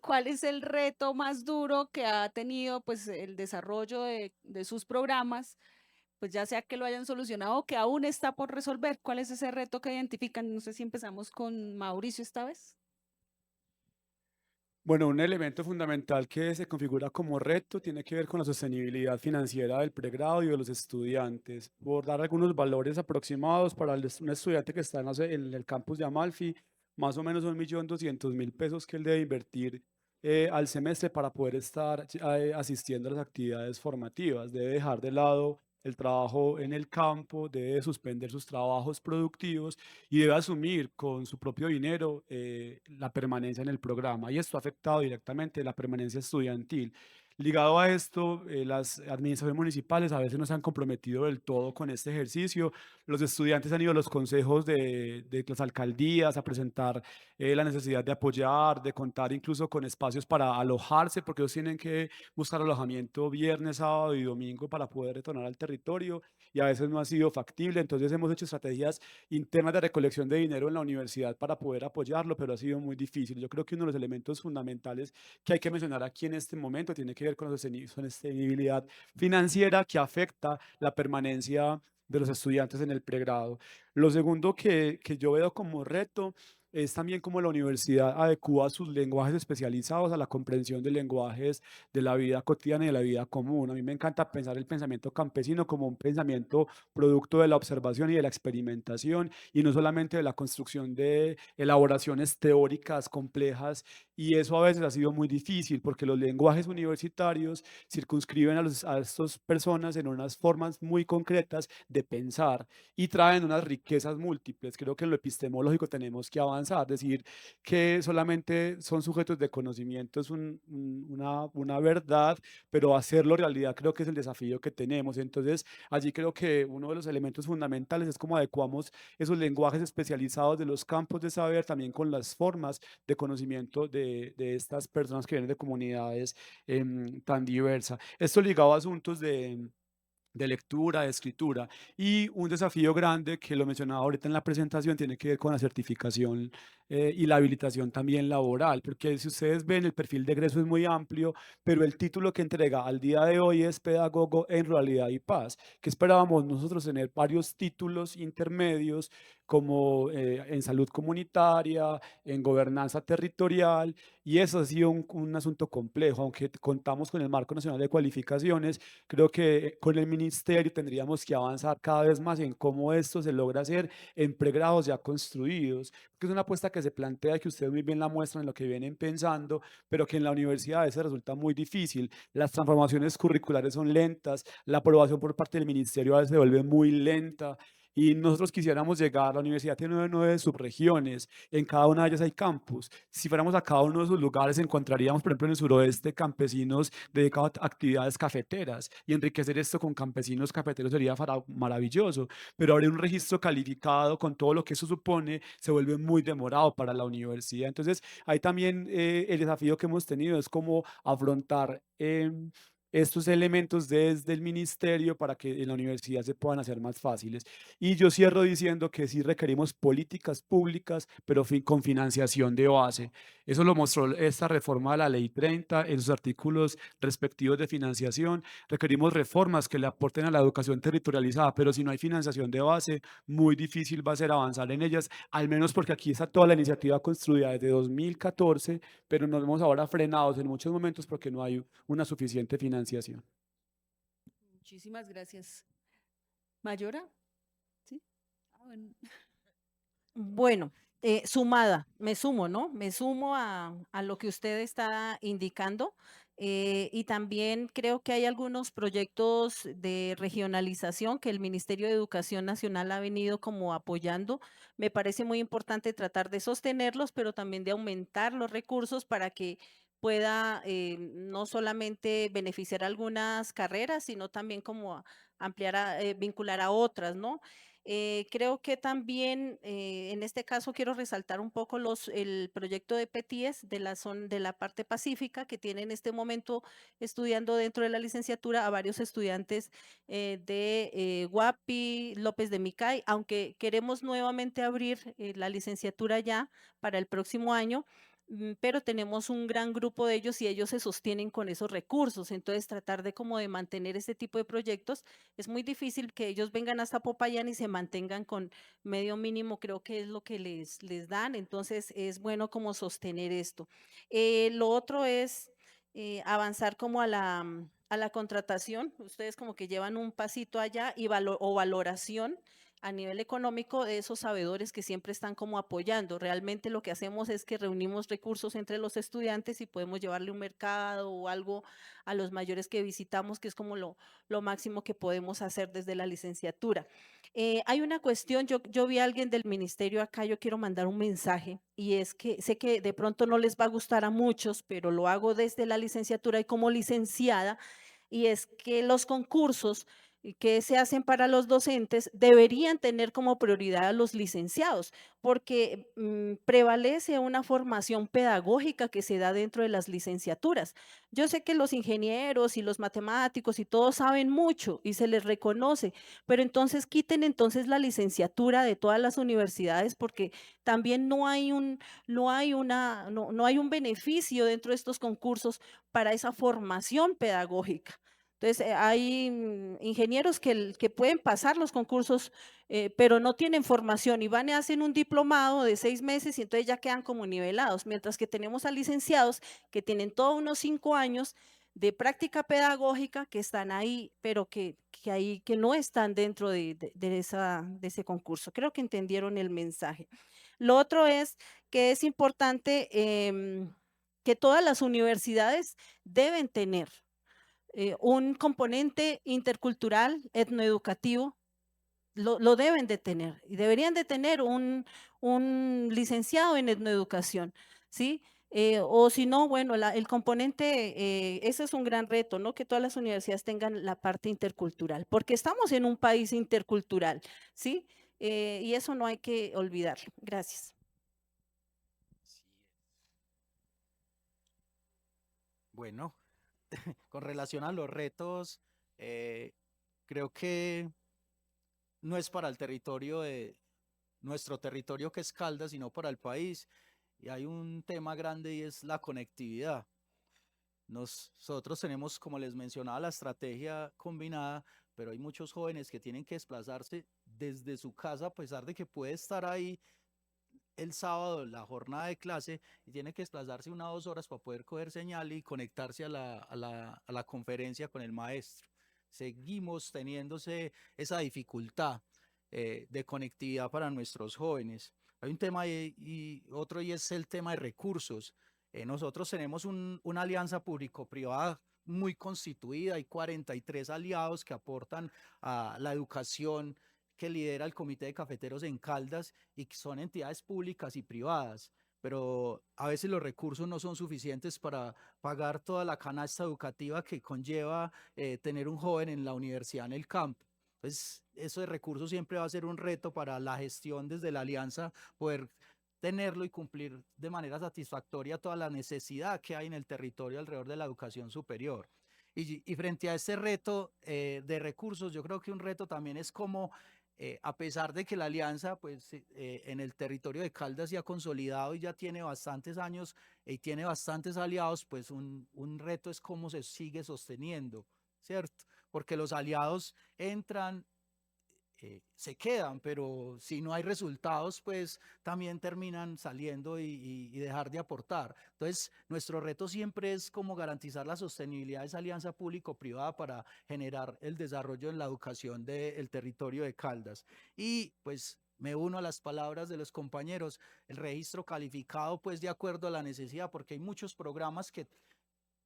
¿Cuál es el reto más duro que ha tenido pues el desarrollo de sus programas? Pues ya sea que lo hayan solucionado o que aún está por resolver. ¿Cuál es ese reto que identifican? No sé si empezamos con Mauricio esta vez. Bueno, un elemento fundamental que se configura como reto tiene que ver con la sostenibilidad financiera del pregrado y de los estudiantes. Por dar algunos valores aproximados para un estudiante que está en el campus de Amalfi, más o menos 1.200.000 pesos que él debe invertir al semestre para poder estar asistiendo a las actividades formativas. Debe dejar de lado el trabajo en el campo, debe suspender sus trabajos productivos y debe asumir con su propio dinero la permanencia en el programa. Y esto ha afectado directamente la permanencia estudiantil. Ligado a esto, las administraciones municipales a veces no se han comprometido del todo con este ejercicio. Los estudiantes han ido a los consejos de las alcaldías a presentar la necesidad de apoyar, de contar incluso con espacios para alojarse, porque ellos tienen que buscar alojamiento viernes, sábado y domingo para poder retornar al territorio y a veces no ha sido factible. Entonces hemos hecho estrategias internas de recolección de dinero en la universidad para poder apoyarlo, pero ha sido muy difícil. Yo creo que uno de los elementos fundamentales que hay que mencionar aquí en este momento tiene que ver ver con la sostenibilidad financiera que afecta la permanencia de los estudiantes en el pregrado. Lo segundo que yo veo como reto es también cómo la universidad adecúa sus lenguajes especializados a la comprensión de lenguajes de la vida cotidiana y de la vida común. A mí me encanta pensar el pensamiento campesino como un pensamiento producto de la observación y de la experimentación, y no solamente de la construcción de elaboraciones teóricas complejas, y eso a veces ha sido muy difícil porque los lenguajes universitarios circunscriben a estas personas en unas formas muy concretas de pensar y traen unas riquezas múltiples. Creo que en lo epistemológico tenemos que avanzar, decir que solamente son sujetos de conocimiento es una verdad, pero hacerlo realidad creo que es el desafío que tenemos. Entonces, allí creo que uno de los elementos fundamentales es cómo adecuamos esos lenguajes especializados de los campos de saber también con las formas de conocimiento de estas personas que vienen de comunidades tan diversas. Esto ligado a asuntos de lectura, de escritura. Y un desafío grande que lo mencionaba ahorita en la presentación tiene que ver con la certificación y la habilitación también laboral, porque si ustedes ven el perfil de egreso es muy amplio, pero el título que entrega al día de hoy es pedagogo en ruralidad y paz, que esperábamos nosotros tener varios títulos intermedios como en salud comunitaria, en gobernanza territorial, y eso ha sido un asunto complejo, aunque contamos con el Marco Nacional de Cualificaciones. Creo que con el ministerio tendríamos que avanzar cada vez más en cómo esto se logra hacer en pregrados ya construidos, que es una apuesta que se plantea y que ustedes muy bien la muestran en lo que vienen pensando, pero que en la universidad eso resulta muy difícil. Las transformaciones curriculares son lentas, la aprobación por parte del ministerio a veces se vuelve muy lenta. Y nosotros quisiéramos llegar, la universidad tiene 9 subregiones, en cada una de ellas hay campus. Si fuéramos a cada uno de esos lugares, encontraríamos, por ejemplo, en el suroeste, campesinos dedicados a actividades cafeteras, y enriquecer esto con campesinos cafeteros sería maravilloso, pero abrir un registro calificado con todo lo que eso supone se vuelve muy demorado para la universidad. Entonces, ahí también el desafío que hemos tenido es cómo afrontar estos elementos desde el ministerio para que en la universidad se puedan hacer más fáciles. Y yo cierro diciendo que sí requerimos políticas públicas, pero con financiación de base. Eso lo mostró esta reforma de la Ley 30 en sus artículos respectivos de financiación. Requerimos reformas que le aporten a la educación territorializada, pero si no hay financiación de base, muy difícil va a ser avanzar en ellas, al menos porque aquí está toda la iniciativa construida desde 2014, pero nos vemos ahora frenados en muchos momentos porque no hay una suficiente financiación. Muchísimas gracias. ¿Mayora? ¿Sí? Bueno. Bueno, me sumo, ¿no? Me sumo a lo que usted está indicando, y también creo que hay algunos proyectos de regionalización que el Ministerio de Educación Nacional ha venido como apoyando. Me parece muy importante tratar de sostenerlos, pero también de aumentar los recursos para que pueda no solamente beneficiar algunas carreras, sino también como ampliar, vincular a otras, ¿no? Creo que también en este caso quiero resaltar un poco el proyecto de PETIES de la parte pacífica, que tiene en este momento estudiando dentro de la licenciatura a varios estudiantes de Guapi, López de Micay, aunque queremos nuevamente abrir la licenciatura ya para el próximo año. Pero tenemos un gran grupo de ellos y ellos se sostienen con esos recursos. Entonces, tratar de como de mantener este tipo de proyectos es muy difícil que ellos vengan hasta Popayán y se mantengan con medio mínimo, creo que es lo que les dan. Entonces, es bueno como sostener esto. Lo otro es avanzar como a la contratación. Ustedes como que llevan un pasito allá y valoración a nivel económico de esos sabedores que siempre están como apoyando. Realmente lo que hacemos es que reunimos recursos entre los estudiantes y podemos llevarle un mercado o algo a los mayores que visitamos, que es como lo máximo que podemos hacer desde la licenciatura. Hay una cuestión, yo vi a alguien del ministerio acá, yo quiero mandar un mensaje, y es que sé que de pronto no les va a gustar a muchos, pero lo hago desde la licenciatura y como licenciada, y es que los concursos que se hacen para los docentes deberían tener como prioridad a los licenciados, porque prevalece una formación pedagógica que se da dentro de las licenciaturas. Yo sé que los ingenieros y los matemáticos y todos saben mucho y se les reconoce, pero entonces quiten entonces la licenciatura de todas las universidades, porque también no hay un beneficio dentro de estos concursos para esa formación pedagógica. Entonces, hay ingenieros que pueden pasar los concursos, pero no tienen formación y van y hacen un diplomado de 6 meses y entonces ya quedan como nivelados, mientras que tenemos a licenciados que tienen todos unos 5 años de práctica pedagógica que están ahí, pero que no están dentro de ese concurso. Creo que entendieron el mensaje. Lo otro es que es importante que todas las universidades deben tener un componente intercultural, etnoeducativo, lo deben de tener y deberían de tener un licenciado en etnoeducación, ¿sí? O si no, bueno, el componente, ese es un gran reto, ¿no? Que todas las universidades tengan la parte intercultural, porque estamos en un país intercultural, ¿sí? Y eso no hay que olvidarlo. Gracias. Bueno, con relación a los retos, creo que no es para el territorio de nuestro territorio que es Caldas, sino para el país. Y hay un tema grande y es la conectividad. Nosotros tenemos, como les mencionaba, la estrategia combinada, pero hay muchos jóvenes que tienen que desplazarse desde su casa, a pesar de que puede estar ahí el sábado, la jornada de clase, y tiene que desplazarse 1 o 2 horas para poder coger señal y conectarse a la conferencia con el maestro. Seguimos teniéndose esa dificultad de conectividad para nuestros jóvenes. Hay un tema y otro y es el tema de recursos. Nosotros tenemos una alianza público-privada muy constituida, hay 43 aliados que aportan a la educación que lidera el Comité de Cafeteros en Caldas y que son entidades públicas y privadas, pero a veces los recursos no son suficientes para pagar toda la canasta educativa que conlleva tener un joven en la universidad en el campo. Entonces, eso de recursos siempre va a ser un reto para la gestión desde la alianza, poder tenerlo y cumplir de manera satisfactoria toda la necesidad que hay en el territorio alrededor de la educación superior. Y frente a este reto de recursos, yo creo que un reto también es como a pesar de que la alianza pues, en el territorio de Caldas ya ha consolidado y ya tiene bastantes años y tiene bastantes aliados, pues un reto es cómo se sigue sosteniendo, ¿cierto? Porque los aliados entran, se quedan, pero si no hay resultados, pues también terminan saliendo y dejar de aportar. Entonces, nuestro reto siempre es cómo garantizar la sostenibilidad de esa alianza público-privada para generar el desarrollo en la educación del territorio de Caldas. Y pues me uno a las palabras de los compañeros, el registro calificado pues de acuerdo a la necesidad, porque hay muchos programas que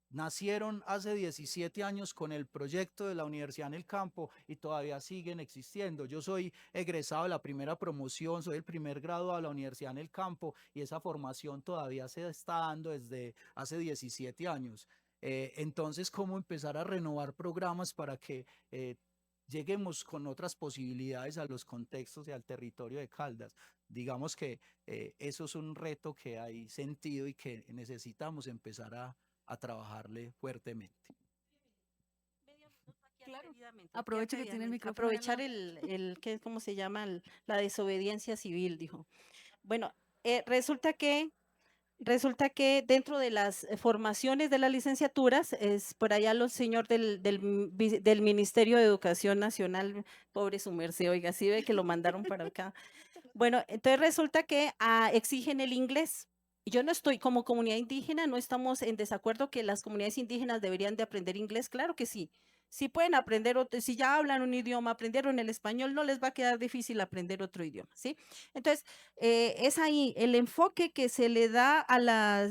nacieron hace 17 años con el proyecto de la Universidad en el Campo y todavía siguen existiendo. Yo soy egresado de la primera promoción, soy el primer graduado de la Universidad en el Campo y esa formación todavía se está dando desde hace 17 años. Entonces, ¿cómo empezar a renovar programas para que lleguemos con otras posibilidades a los contextos y al territorio de Caldas? Digamos que eso es un reto que hay sentido y que necesitamos empezar a trabajarle fuertemente. Claro. Aproveche que tiene el micrófono. Aprovechar ¿cómo se llama? La desobediencia civil, dijo. Bueno, resulta que dentro de las formaciones de las licenciaturas, es por allá los señor del Ministerio de Educación Nacional, pobre su merced, oiga, sí ve que lo mandaron para acá. Bueno, entonces resulta que exigen el inglés. Yo no estoy, como comunidad indígena, no estamos en desacuerdo que las comunidades indígenas deberían de aprender inglés, claro que sí. Si pueden aprender otro, si ya hablan un idioma, aprendieron el español, no les va a quedar difícil aprender otro idioma, ¿sí? Entonces, es ahí el enfoque que se le da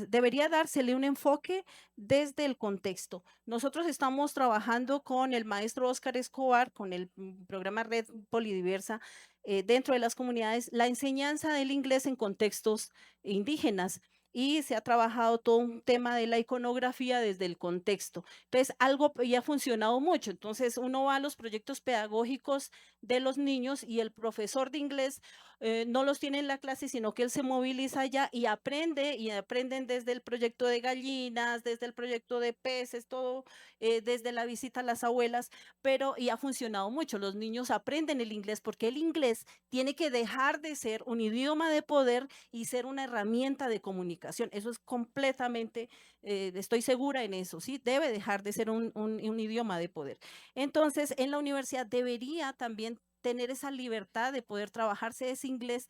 debería dársele un enfoque desde el contexto. Nosotros estamos trabajando con el maestro Óscar Escobar, con el programa Red Polidiversa, dentro de las comunidades, la enseñanza del inglés en contextos indígenas. y se ha trabajado todo un tema de la iconografía desde el contexto. Entonces, algo ya ha funcionado mucho. Entonces, uno va a los proyectos pedagógicos de los niños y el profesor de inglés no los tiene en la clase, sino que él se moviliza allá y aprenden desde el proyecto de gallinas, desde el proyecto de peces, todo, desde la visita a las abuelas, y ha funcionado mucho. Los niños aprenden el inglés porque el inglés tiene que dejar de ser un idioma de poder y ser una herramienta de comunicación. Eso es completamente, estoy segura en eso, ¿sí? Debe dejar de ser un idioma de poder. Entonces, en la universidad debería también tener esa libertad de poder trabajarse ese inglés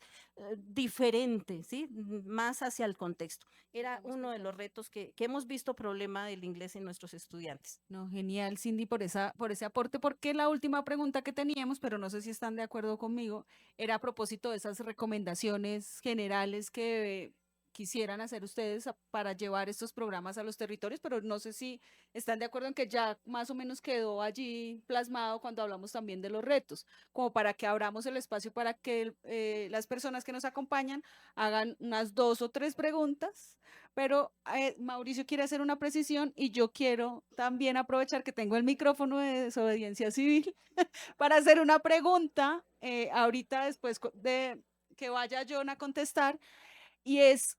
diferente, ¿sí? Más hacia el contexto. Era uno de los retos que hemos visto problema del inglés en nuestros estudiantes. No, genial, Cindy, por ese aporte, porque la última pregunta que teníamos, pero no sé si están de acuerdo conmigo, era a propósito de esas recomendaciones generales que quisieran hacer ustedes para llevar estos programas a los territorios, pero no sé si están de acuerdo en que ya más o menos quedó allí plasmado cuando hablamos también de los retos, como para que abramos el espacio para que las personas que nos acompañan hagan unas 2 o 3 preguntas, pero Mauricio quiere hacer una precisión y yo quiero también aprovechar que tengo el micrófono de desobediencia civil para hacer una pregunta ahorita después de que vaya John a contestar, y es,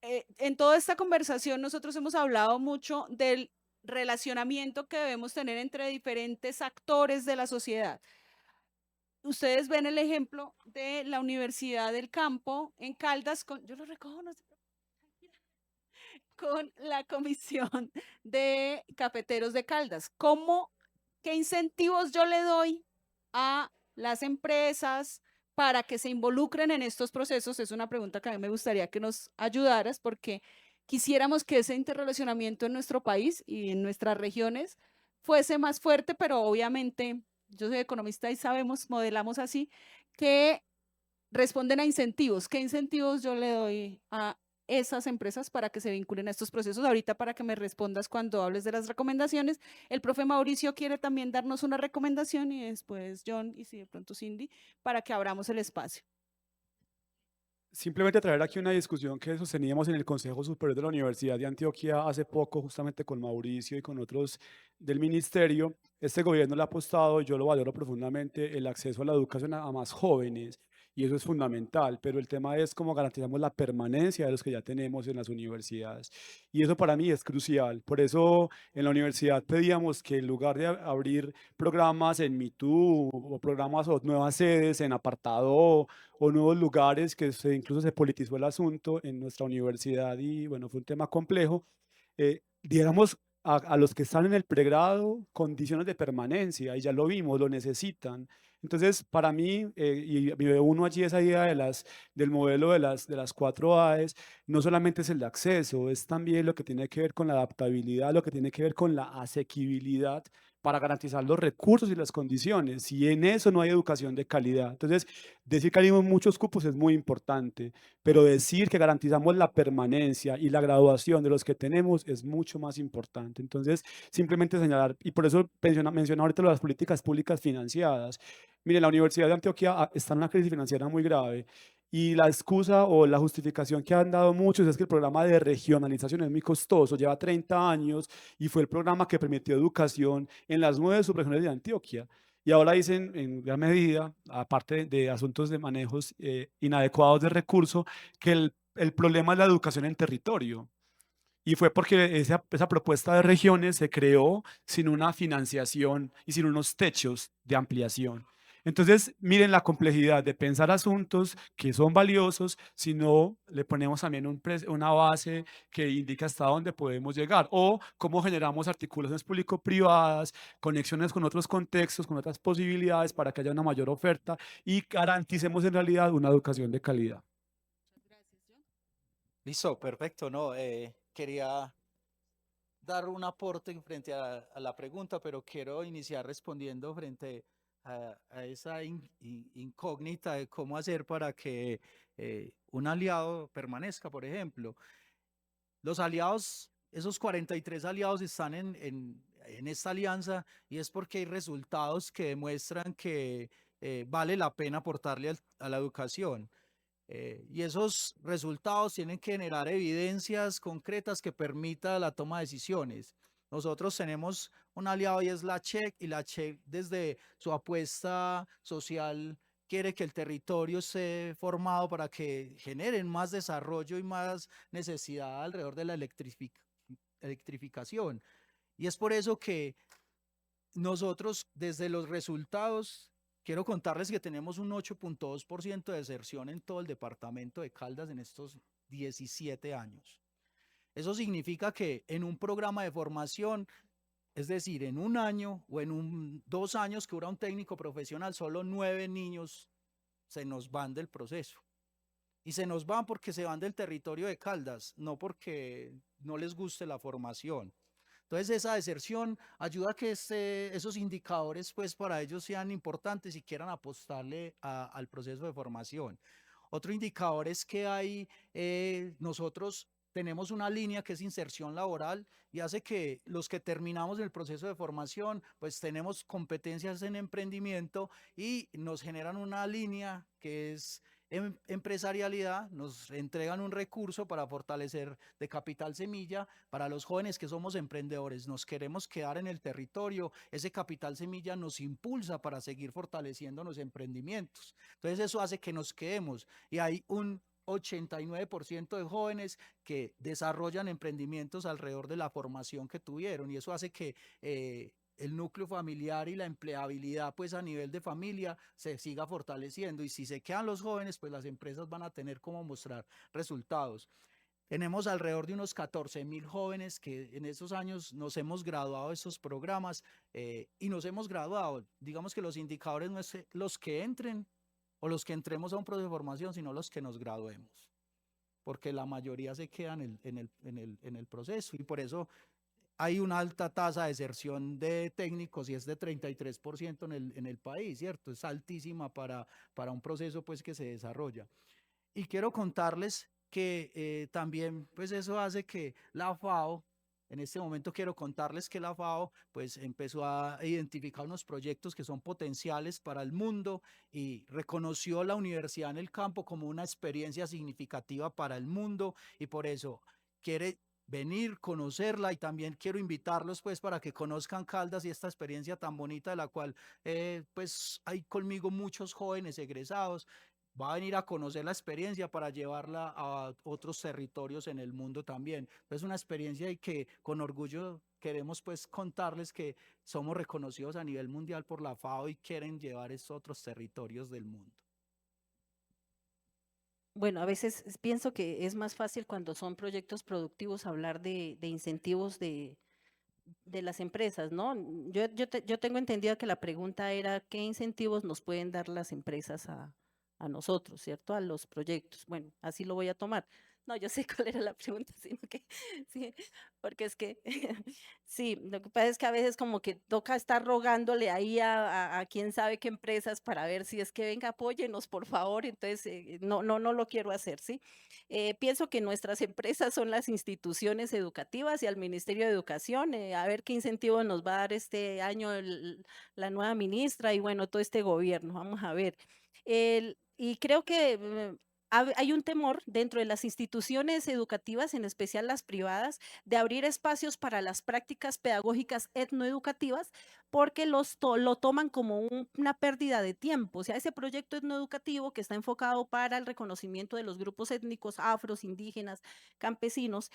en toda esta conversación nosotros hemos hablado mucho del relacionamiento que debemos tener entre diferentes actores de la sociedad. Ustedes ven el ejemplo de la Universidad del Campo en Caldas, yo lo recojo, no se con la Comisión de Cafeteros de Caldas. ¿Qué incentivos yo le doy a las empresas para que se involucren en estos procesos? Es una pregunta que a mí me gustaría que nos ayudaras, porque quisiéramos que ese interrelacionamiento en nuestro país y en nuestras regiones fuese más fuerte, pero obviamente yo soy economista y sabemos, modelamos así, que responden a incentivos. ¿Qué incentivos yo le doy a esas empresas para que se vinculen a estos procesos? Ahorita, para que me respondas cuando hables de las recomendaciones, el profe Mauricio quiere también darnos una recomendación y después John y si de pronto Cindy, para que abramos el espacio. Simplemente traer aquí una discusión que sosteníamos en el Consejo Superior de la Universidad de Antioquia hace poco, justamente con Mauricio y con otros del ministerio. Este gobierno le ha apostado, y yo lo valoro profundamente, el acceso a la educación a más jóvenes, y eso es fundamental, pero el tema es cómo garantizamos la permanencia de los que ya tenemos en las universidades, y eso para mí es crucial. Por eso en la universidad pedíamos que en lugar de abrir programas en MeToo o programas o nuevas sedes en apartado o nuevos lugares, que incluso se politizó el asunto en nuestra universidad y bueno, fue un tema complejo, diéramos a los que están en el pregrado condiciones de permanencia, y ya lo vimos, lo necesitan. Entonces, para mí, y me uno allí esa idea del modelo de las 4 A's, no solamente es el de acceso, es también lo que tiene que ver con la adaptabilidad, lo que tiene que ver con la asequibilidad para garantizar los recursos y las condiciones, y en eso no hay educación de calidad. Entonces, decir que hay muchos cupos es muy importante, pero decir que garantizamos la permanencia y la graduación de los que tenemos es mucho más importante. Entonces, simplemente señalar, y por eso mencionaba ahorita las políticas públicas financiadas. Mire, la Universidad de Antioquia está en una crisis financiera muy grave, y la excusa o la justificación que han dado muchos es que el programa de regionalización es muy costoso, lleva 30 años, y fue el programa que permitió educación en las 9 subregiones de Antioquia. Y ahora dicen, en gran medida, aparte de asuntos de manejos inadecuados de recursos, que el problema es la educación en territorio. Y fue porque esa propuesta de regiones se creó sin una financiación y sin unos techos de ampliación. Entonces, miren la complejidad de pensar asuntos que son valiosos si no le ponemos también una base que indica hasta dónde podemos llegar, o cómo generamos articulaciones público-privadas, conexiones con otros contextos, con otras posibilidades para que haya una mayor oferta y garanticemos en realidad una educación de calidad. Listo, perfecto, no, quería dar un aporte en frente a la pregunta, pero quiero iniciar respondiendo frente a esa incógnita de cómo hacer para que un aliado permanezca, por ejemplo. Los aliados, esos 43 aliados están en esta alianza, y es porque hay resultados que demuestran que vale la pena aportarle a la educación. Y esos resultados tienen que generar evidencias concretas que permitan la toma de decisiones. Nosotros tenemos un aliado y es la CHEC, y la CHEC desde su apuesta social quiere que el territorio esté formado para que generen más desarrollo y más necesidad alrededor de la electrificación. Y es por eso que nosotros desde los resultados, quiero contarles que tenemos un 8.2% de deserción en todo el departamento de Caldas en estos 17 años. Eso significa que en un programa de formación, es decir, en un año o en 2 años que dura un técnico profesional, solo 9 niños se nos van del proceso. Y se nos van porque se van del territorio de Caldas, no porque no les guste la formación. Entonces esa deserción ayuda a que esos indicadores pues para ellos sean importantes y quieran apostarle al proceso de formación. Otro indicador es que nosotros tenemos una línea que es inserción laboral y hace que los que terminamos el proceso de formación pues tenemos competencias en emprendimiento y nos generan una línea que es empresarialidad, nos entregan un recurso para fortalecer de capital semilla para los jóvenes que somos emprendedores, nos queremos quedar en el territorio, ese capital semilla nos impulsa para seguir fortaleciendo los emprendimientos. Entonces eso hace que nos quedemos y hay un 89% de jóvenes que desarrollan emprendimientos alrededor de la formación que tuvieron y eso hace que el núcleo familiar y la empleabilidad pues a nivel de familia se siga fortaleciendo y si se quedan los jóvenes pues las empresas van a tener cómo mostrar resultados. Tenemos alrededor de unos 14.000 jóvenes que en esos años nos hemos graduado de estos programas y nos hemos graduado. Digamos que los indicadores no es los que entren o los que entremos a un proceso de formación, sino los que nos graduemos, porque la mayoría se quedan en el proceso y por eso hay una alta tasa de deserción de técnicos y es de 33% en el país, ¿cierto? Es altísima para un proceso pues que se desarrolla. Y quiero contarles que también pues eso hace que la FAO, en este momento quiero contarles que la FAO pues empezó a identificar unos proyectos que son potenciales para el mundo y reconoció la universidad en el campo como una experiencia significativa para el mundo y por eso quiere venir, conocerla y también quiero invitarlos pues para que conozcan Caldas y esta experiencia tan bonita de la cual pues hay conmigo muchos jóvenes egresados. Va a venir a conocer la experiencia para llevarla a otros territorios en el mundo también. Es una experiencia y que con orgullo queremos pues contarles que somos reconocidos a nivel mundial por la FAO y quieren llevar estos otros territorios del mundo. Bueno, a veces pienso que es más fácil cuando son proyectos productivos hablar de incentivos de las empresas, ¿no? Yo tengo entendido que la pregunta era qué incentivos nos pueden dar las empresas a nosotros, ¿cierto? A los proyectos. Bueno, así lo voy a tomar. No, yo sé cuál era la pregunta, sino que sí, porque es que sí, lo que pasa es que a veces como que toca estar rogándole ahí a quién sabe qué empresas para ver si es que venga, apóyenos, por favor. Entonces, no lo quiero hacer, ¿sí? Pienso que nuestras empresas son las instituciones educativas y al Ministerio de Educación, a ver qué incentivo nos va a dar este año la nueva ministra y bueno, todo este gobierno. Vamos a ver. Y creo que hay un temor dentro de las instituciones educativas, en especial las privadas, de abrir espacios para las prácticas pedagógicas etnoeducativas porque lo toman como una pérdida de tiempo. O sea, ese proyecto etnoeducativo que está enfocado para el reconocimiento de los grupos étnicos afros, indígenas, campesinos,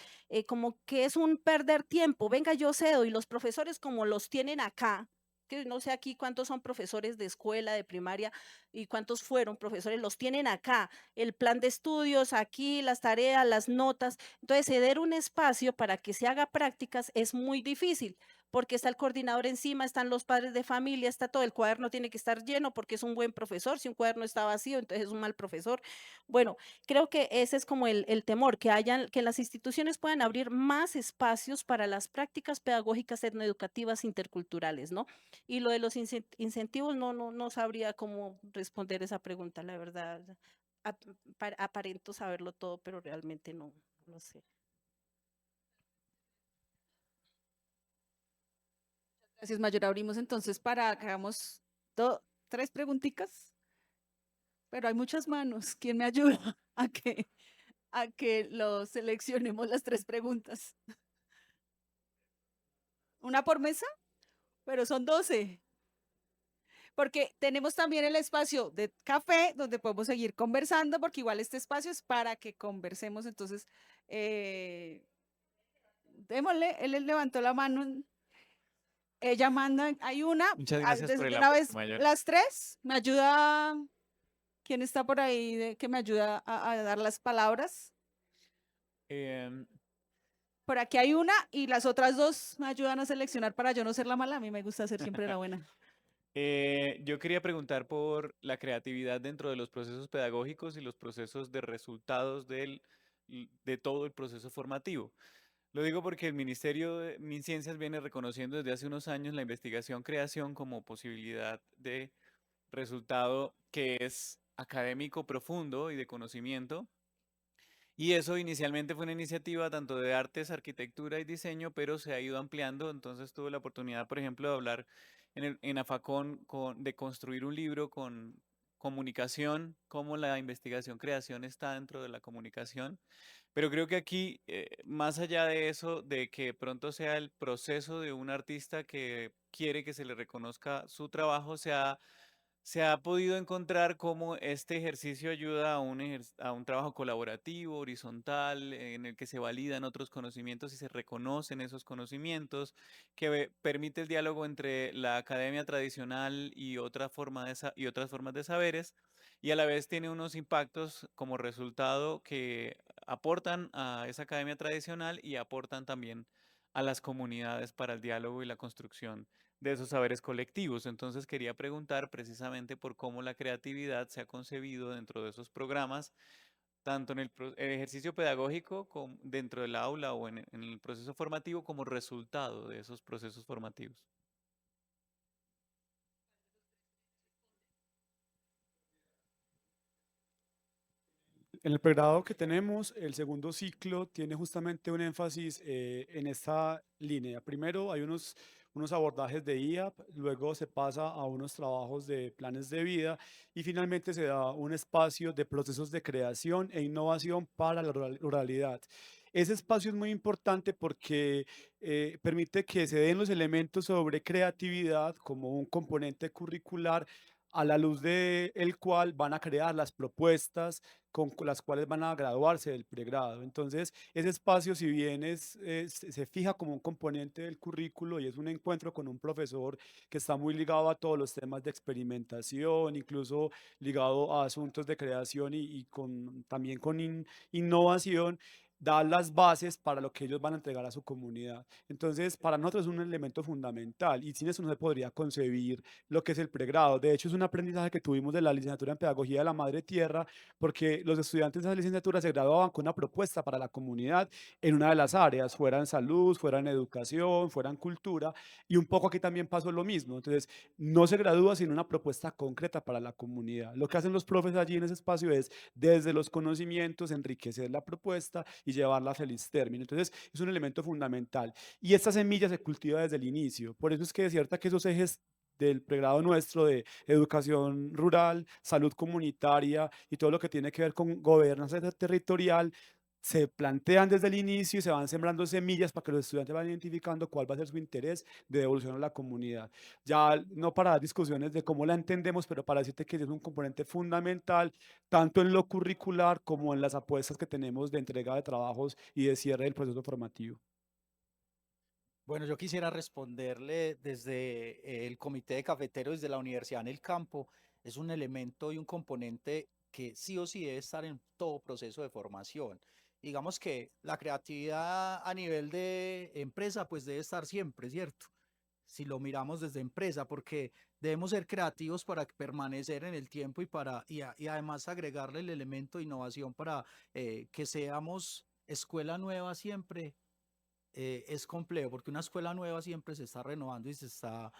como que es un perder tiempo. Venga, yo cedo y los profesores como los tienen acá, que no sé aquí cuántos son profesores de escuela, de primaria y cuántos fueron profesores, los tienen acá, el plan de estudios aquí, las tareas, las notas. Entonces, ceder un espacio para que se haga prácticas es muy difícil porque está el coordinador encima, están los padres de familia, está todo, el cuaderno tiene que estar lleno porque es un buen profesor, si un cuaderno está vacío, entonces es un mal profesor. Bueno, creo que ese es como el temor, que las instituciones puedan abrir más espacios para las prácticas pedagógicas etnoeducativas interculturales, ¿no? Y lo de los incentivos, no sabría cómo responder esa pregunta, la verdad. Aparento saberlo todo, pero realmente no lo sé. Gracias, Mayor. Abrimos entonces para que hagamos 3 preguntitas, pero hay muchas manos. ¿Quién me ayuda? a que, a que lo seleccionemos las 3 preguntas. ¿Una por mesa? Pero son 12. Porque tenemos también el espacio de café donde podemos seguir conversando, porque igual este espacio es para que conversemos. Entonces, démosle, él levantó la mano. Ella manda, hay una, Muchas gracias por desde el una apoyo, vez mayor. las 3, me ayuda, ¿quién está por ahí que me ayuda a dar las palabras? Em, Por aquí hay una y las otras 2 me ayudan a seleccionar para yo no ser la mala, a mí me gusta ser siempre la buena. Yo quería preguntar por la creatividad dentro de los procesos pedagógicos y los procesos de resultados de todo el proceso formativo. Lo digo porque el Ministerio de MinCiencias viene reconociendo desde hace unos años la investigación-creación como posibilidad de resultado que es académico profundo y de conocimiento. Y eso inicialmente fue una iniciativa tanto de artes, arquitectura y diseño, pero se ha ido ampliando. Entonces tuve la oportunidad, por ejemplo, de hablar en Afacón de construir un libro con comunicación, cómo la investigación-creación está dentro de la comunicación. Pero creo que aquí, más allá de eso, de que pronto sea el proceso de un artista que quiere que se le reconozca su trabajo, se ha podido encontrar cómo este ejercicio ayuda a un trabajo colaborativo, horizontal, en el que se validan otros conocimientos y se reconocen esos conocimientos, que permite el diálogo entre la academia tradicional y y otras formas de saberes, y a la vez tiene unos impactos como resultado que aportan a esa academia tradicional y aportan también a las comunidades para el diálogo y la construcción de esos saberes colectivos. Entonces quería preguntar precisamente por cómo la creatividad se ha concebido dentro de esos programas, tanto en el ejercicio pedagógico como dentro del aula o en el proceso formativo como resultado de esos procesos formativos. En el pregrado que tenemos, el segundo ciclo tiene justamente un énfasis en esta línea. Primero hay unos abordajes de IAP, luego se pasa a unos trabajos de planes de vida y finalmente se da un espacio de procesos de creación e innovación para la ruralidad. Ese espacio es muy importante porque permite que se den los elementos sobre creatividad como un componente curricular a la luz de el cual van a crear las propuestas con las cuales van a graduarse del pregrado. Entonces, ese espacio, si bien se fija como un componente del currículo y es un encuentro con un profesor que está muy ligado a todos los temas de experimentación, incluso ligado a asuntos de creación y también con innovación, da las bases para lo que ellos van a entregar a su comunidad. Entonces, para nosotros es un elemento fundamental y sin eso no se podría concebir lo que es el pregrado. De hecho, es un aprendizaje que tuvimos de la licenciatura en Pedagogía de la Madre Tierra, porque los estudiantes de esa licenciatura se graduaban con una propuesta para la comunidad en una de las áreas, fuera en salud, fuera en educación, fuera en cultura, y un poco aquí también pasó lo mismo. Entonces, no se gradúa sin una propuesta concreta para la comunidad. Lo que hacen los profes allí en ese espacio es, desde los conocimientos, enriquecer la propuesta y llevarla a feliz término. Entonces, es un elemento fundamental. Y esta semilla se cultiva desde el inicio. Por eso es que es cierto que esos ejes del pregrado nuestro de educación rural, salud comunitaria y todo lo que tiene que ver con gobernanza territorial, se plantean desde el inicio y se van sembrando semillas para que los estudiantes vayan identificando cuál va a ser su interés de devolución a la comunidad. Ya no para dar discusiones de cómo la entendemos, pero para decirte que es un componente fundamental, tanto en lo curricular como en las apuestas que tenemos de entrega de trabajos y de cierre del proceso formativo. Bueno, yo quisiera responderle desde el Comité de Cafeteros de la Universidad en el Campo. Es un elemento y un componente que sí o sí debe estar en todo proceso de formación. Digamos que la creatividad a nivel de empresa, pues debe estar siempre, ¿cierto? Si lo miramos desde empresa, porque debemos ser creativos para permanecer en el tiempo y además agregarle el elemento de innovación para que seamos escuela nueva siempre. Es complejo porque una escuela nueva siempre se está renovando y se está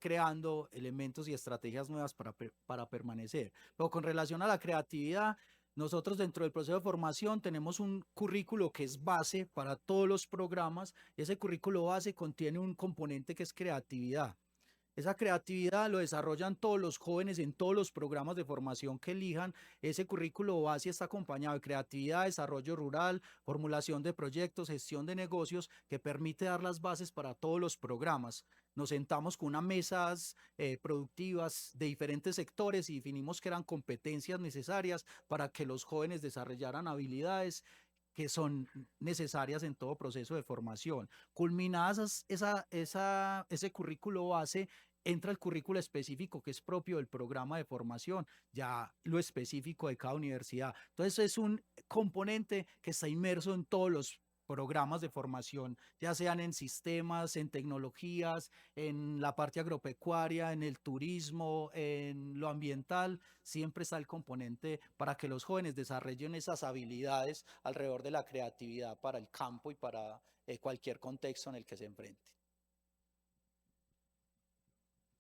creando elementos y estrategias nuevas para permanecer. Pero con relación a la creatividad, nosotros dentro del proceso de formación tenemos un currículo que es base para todos los programas y ese currículo base contiene un componente que es creatividad. Esa creatividad lo desarrollan todos los jóvenes en todos los programas de formación que elijan. Ese currículo base está acompañado de creatividad, desarrollo rural, formulación de proyectos, gestión de negocios, que permite dar las bases para todos los programas. Nos sentamos con unas mesas productivas de diferentes sectores y definimos que eran competencias necesarias para que los jóvenes desarrollaran habilidades que son necesarias en todo proceso de formación. Culminadas ese currículo base, entra el currículo específico que es propio del programa de formación, ya lo específico de cada universidad. Entonces es un componente que está inmerso en todos los programas de formación, ya sean en sistemas, en tecnologías, en la parte agropecuaria, en el turismo, en lo ambiental, siempre está el componente para que los jóvenes desarrollen esas habilidades alrededor de la creatividad para el campo y para cualquier contexto en el que se enfrente.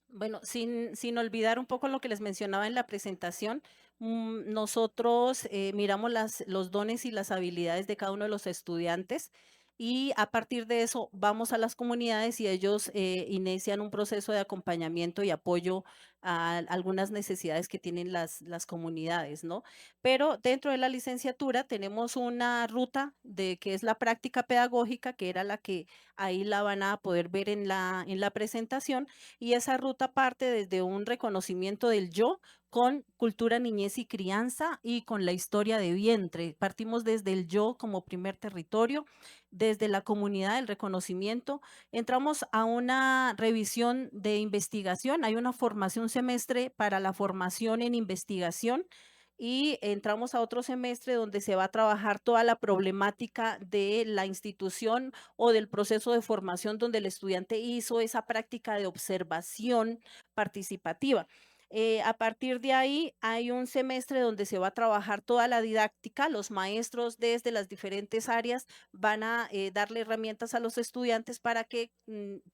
Bueno, sin olvidar un poco lo que les mencionaba en la presentación, nosotros miramos los dones y las habilidades de cada uno de los estudiantes y a partir de eso vamos a las comunidades y ellos inician un proceso de acompañamiento y apoyo a algunas necesidades que tienen las comunidades, ¿no? Pero dentro de la licenciatura tenemos una ruta de que es la práctica pedagógica, que era la que ahí la van a poder ver en la presentación, y esa ruta parte desde un reconocimiento del yo con cultura, niñez y crianza y con la historia de vientre. Partimos desde el yo como primer territorio, desde la comunidad, el reconocimiento. Entramos a una revisión de investigación. Hay una formación, un semestre para la formación en investigación y entramos a otro semestre donde se va a trabajar toda la problemática de la institución o del proceso de formación donde el estudiante hizo esa práctica de observación participativa. A partir de ahí hay un semestre donde se va a trabajar toda la didáctica. Los maestros desde las diferentes áreas van a darle herramientas a los estudiantes para que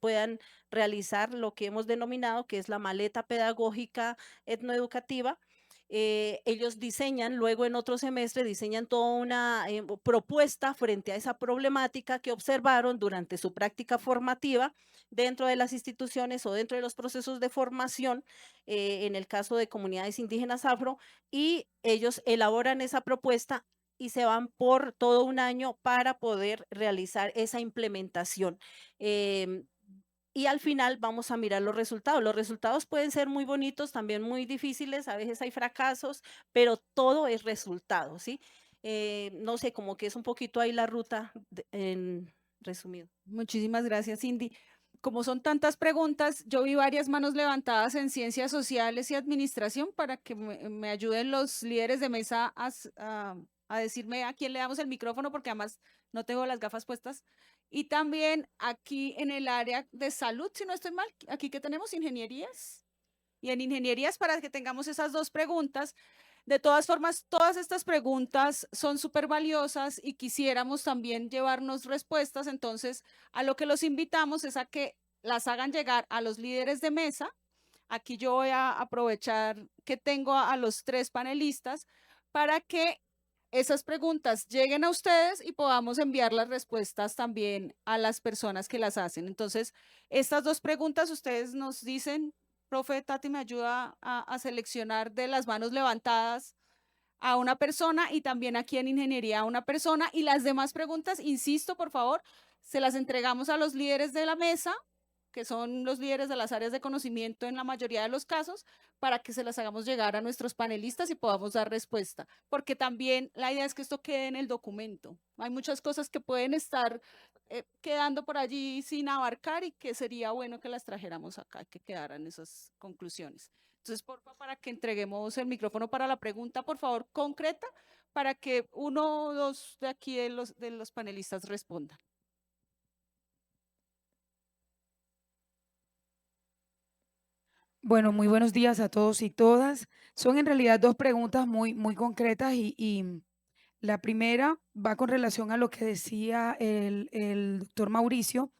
puedan realizar lo que hemos denominado que es la maleta pedagógica etnoeducativa. Ellos diseñan, luego en otro semestre diseñan toda una propuesta frente a esa problemática que observaron durante su práctica formativa dentro de las instituciones o dentro de los procesos de formación, en el caso de comunidades indígenas afro, y ellos elaboran esa propuesta y se van por todo un año para poder realizar esa implementación. Y al final vamos a mirar los resultados. Los resultados pueden ser muy bonitos, también muy difíciles, a veces hay fracasos, pero todo es resultado, ¿sí? No sé, como que es un poquito ahí la ruta en resumido. Muchísimas gracias, Cindy. Como son tantas preguntas, yo vi varias manos levantadas en ciencias sociales y administración para que me ayuden los líderes de mesa a decirme a quién le damos el micrófono, porque además no tengo las gafas puestas. Y también aquí en el área de salud, si no estoy mal, aquí que tenemos ingenierías. Y en ingenierías para que tengamos esas dos preguntas. De todas formas, todas estas preguntas son súper valiosas y quisiéramos también llevarnos respuestas. Entonces, a lo que los invitamos es a que las hagan llegar a los líderes de mesa. Aquí yo voy a aprovechar que tengo a los tres panelistas para que esas preguntas lleguen a ustedes y podamos enviar las respuestas también a las personas que las hacen. Entonces, estas dos preguntas ustedes nos dicen, profe Tati, me ayuda a seleccionar de las manos levantadas a una persona y también aquí en ingeniería a una persona, y las demás preguntas, insisto, por favor, se las entregamos a los líderes de la mesa, que son los líderes de las áreas de conocimiento en la mayoría de los casos, para que se las hagamos llegar a nuestros panelistas y podamos dar respuesta, porque también la idea es que esto quede en el documento. Hay muchas cosas que pueden estar quedando por allí sin abarcar y que sería bueno que las trajéramos acá, que quedaran esas conclusiones. Entonces, por favor, para que entreguemos el micrófono para la pregunta, por favor, concreta, para que uno o dos de aquí de los panelistas respondan. Bueno, muy buenos días a todos y todas. Son en realidad dos preguntas muy concretas y la primera va con relación a lo que decía el doctor Mauricio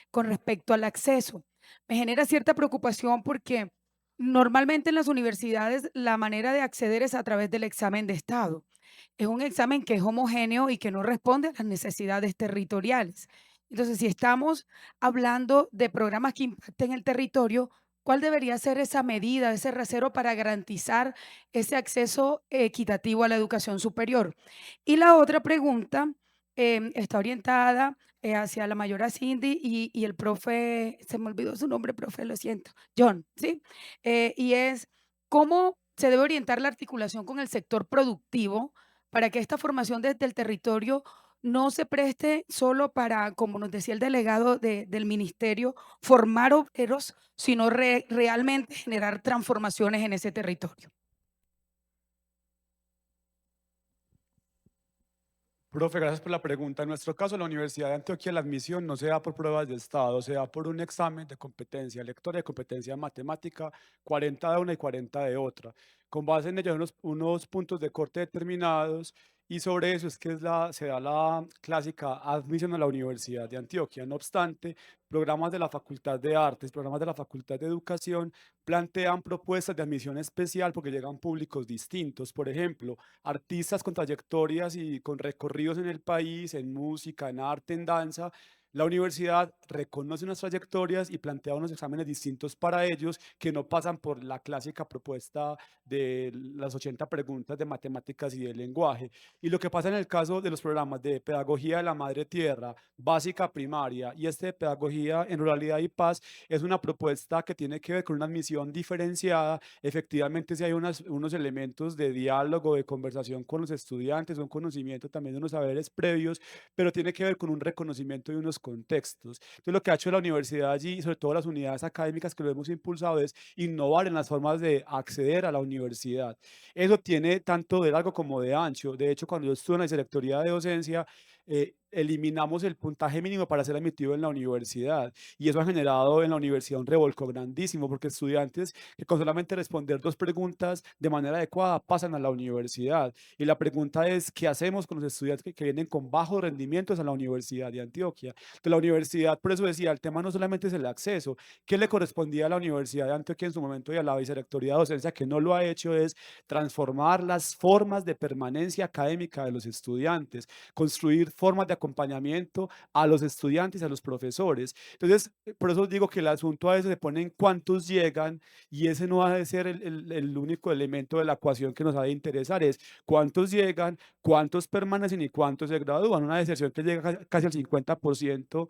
con respecto al acceso. Me genera cierta preocupación porque normalmente en las universidades la manera de acceder es a través del examen de estado. Es un examen que es homogéneo y que no responde a las necesidades territoriales. Entonces, si estamos hablando de programas que impacten el territorio, ¿Cuál debería ser esa medida, ese rasero para garantizar ese acceso equitativo a la educación superior? Y la otra pregunta está orientada hacia la mayora Cindy y el profe, se me olvidó su nombre, profe, lo siento, John, ¿sí? Y es, ¿cómo se debe orientar la articulación con el sector productivo para que esta formación desde el territorio no se preste solo para, como nos decía el delegado del ministerio, formar obreros, sino realmente generar transformaciones en ese territorio? Profe, gracias por la pregunta. En nuestro caso, la Universidad de Antioquia, la admisión no se da por pruebas de estado, se da por un examen de competencia lectora y competencia matemática, 40 de una y 40 de otra. Con base en ello, hay unos puntos de corte determinados y sobre eso es que se da la clásica admisión a la Universidad de Antioquia. No obstante, programas de la Facultad de Artes, programas de la Facultad de Educación plantean propuestas de admisión especial porque llegan públicos distintos. Por ejemplo, artistas con trayectorias y con recorridos en el país, en música, en arte, en danza. La universidad reconoce unas trayectorias y plantea unos exámenes distintos para ellos que no pasan por la clásica propuesta de las 80 preguntas de matemáticas y de lenguaje. Y lo que pasa en el caso de los programas de pedagogía de la madre tierra, básica primaria y este de pedagogía en ruralidad y paz es una propuesta que tiene que ver con una admisión diferenciada. Efectivamente, si hay unos elementos de diálogo, de conversación con los estudiantes, un conocimiento también de unos saberes previos, pero tiene que ver con un reconocimiento de unos contextos. Entonces, lo que ha hecho la universidad allí, y sobre todo las unidades académicas que lo hemos impulsado, es innovar en las formas de acceder a la universidad. Eso tiene tanto de largo como de ancho. De hecho, cuando yo estuve en la Vicerrectoría de Docencia, eliminamos el puntaje mínimo para ser admitido en la universidad y eso ha generado en la universidad un revolco grandísimo porque estudiantes que con solamente responder 2 preguntas de manera adecuada pasan a la universidad y la pregunta es ¿qué hacemos con los estudiantes que vienen con bajos rendimientos a la Universidad de Antioquia? Entonces la universidad, por eso decía, el tema no solamente es el acceso, ¿qué le correspondía a la Universidad de Antioquia en su momento y a la Vicerrectoría de Docencia que no lo ha hecho? Es transformar las formas de permanencia académica de los estudiantes, construir formas de acompañamiento a los estudiantes y a los profesores. Entonces, por eso digo que el asunto a veces se pone en cuántos llegan y ese no ha de ser el único elemento de la ecuación que nos ha de interesar, es cuántos llegan, cuántos permanecen y cuántos se gradúan. Una deserción que llega casi al 50%,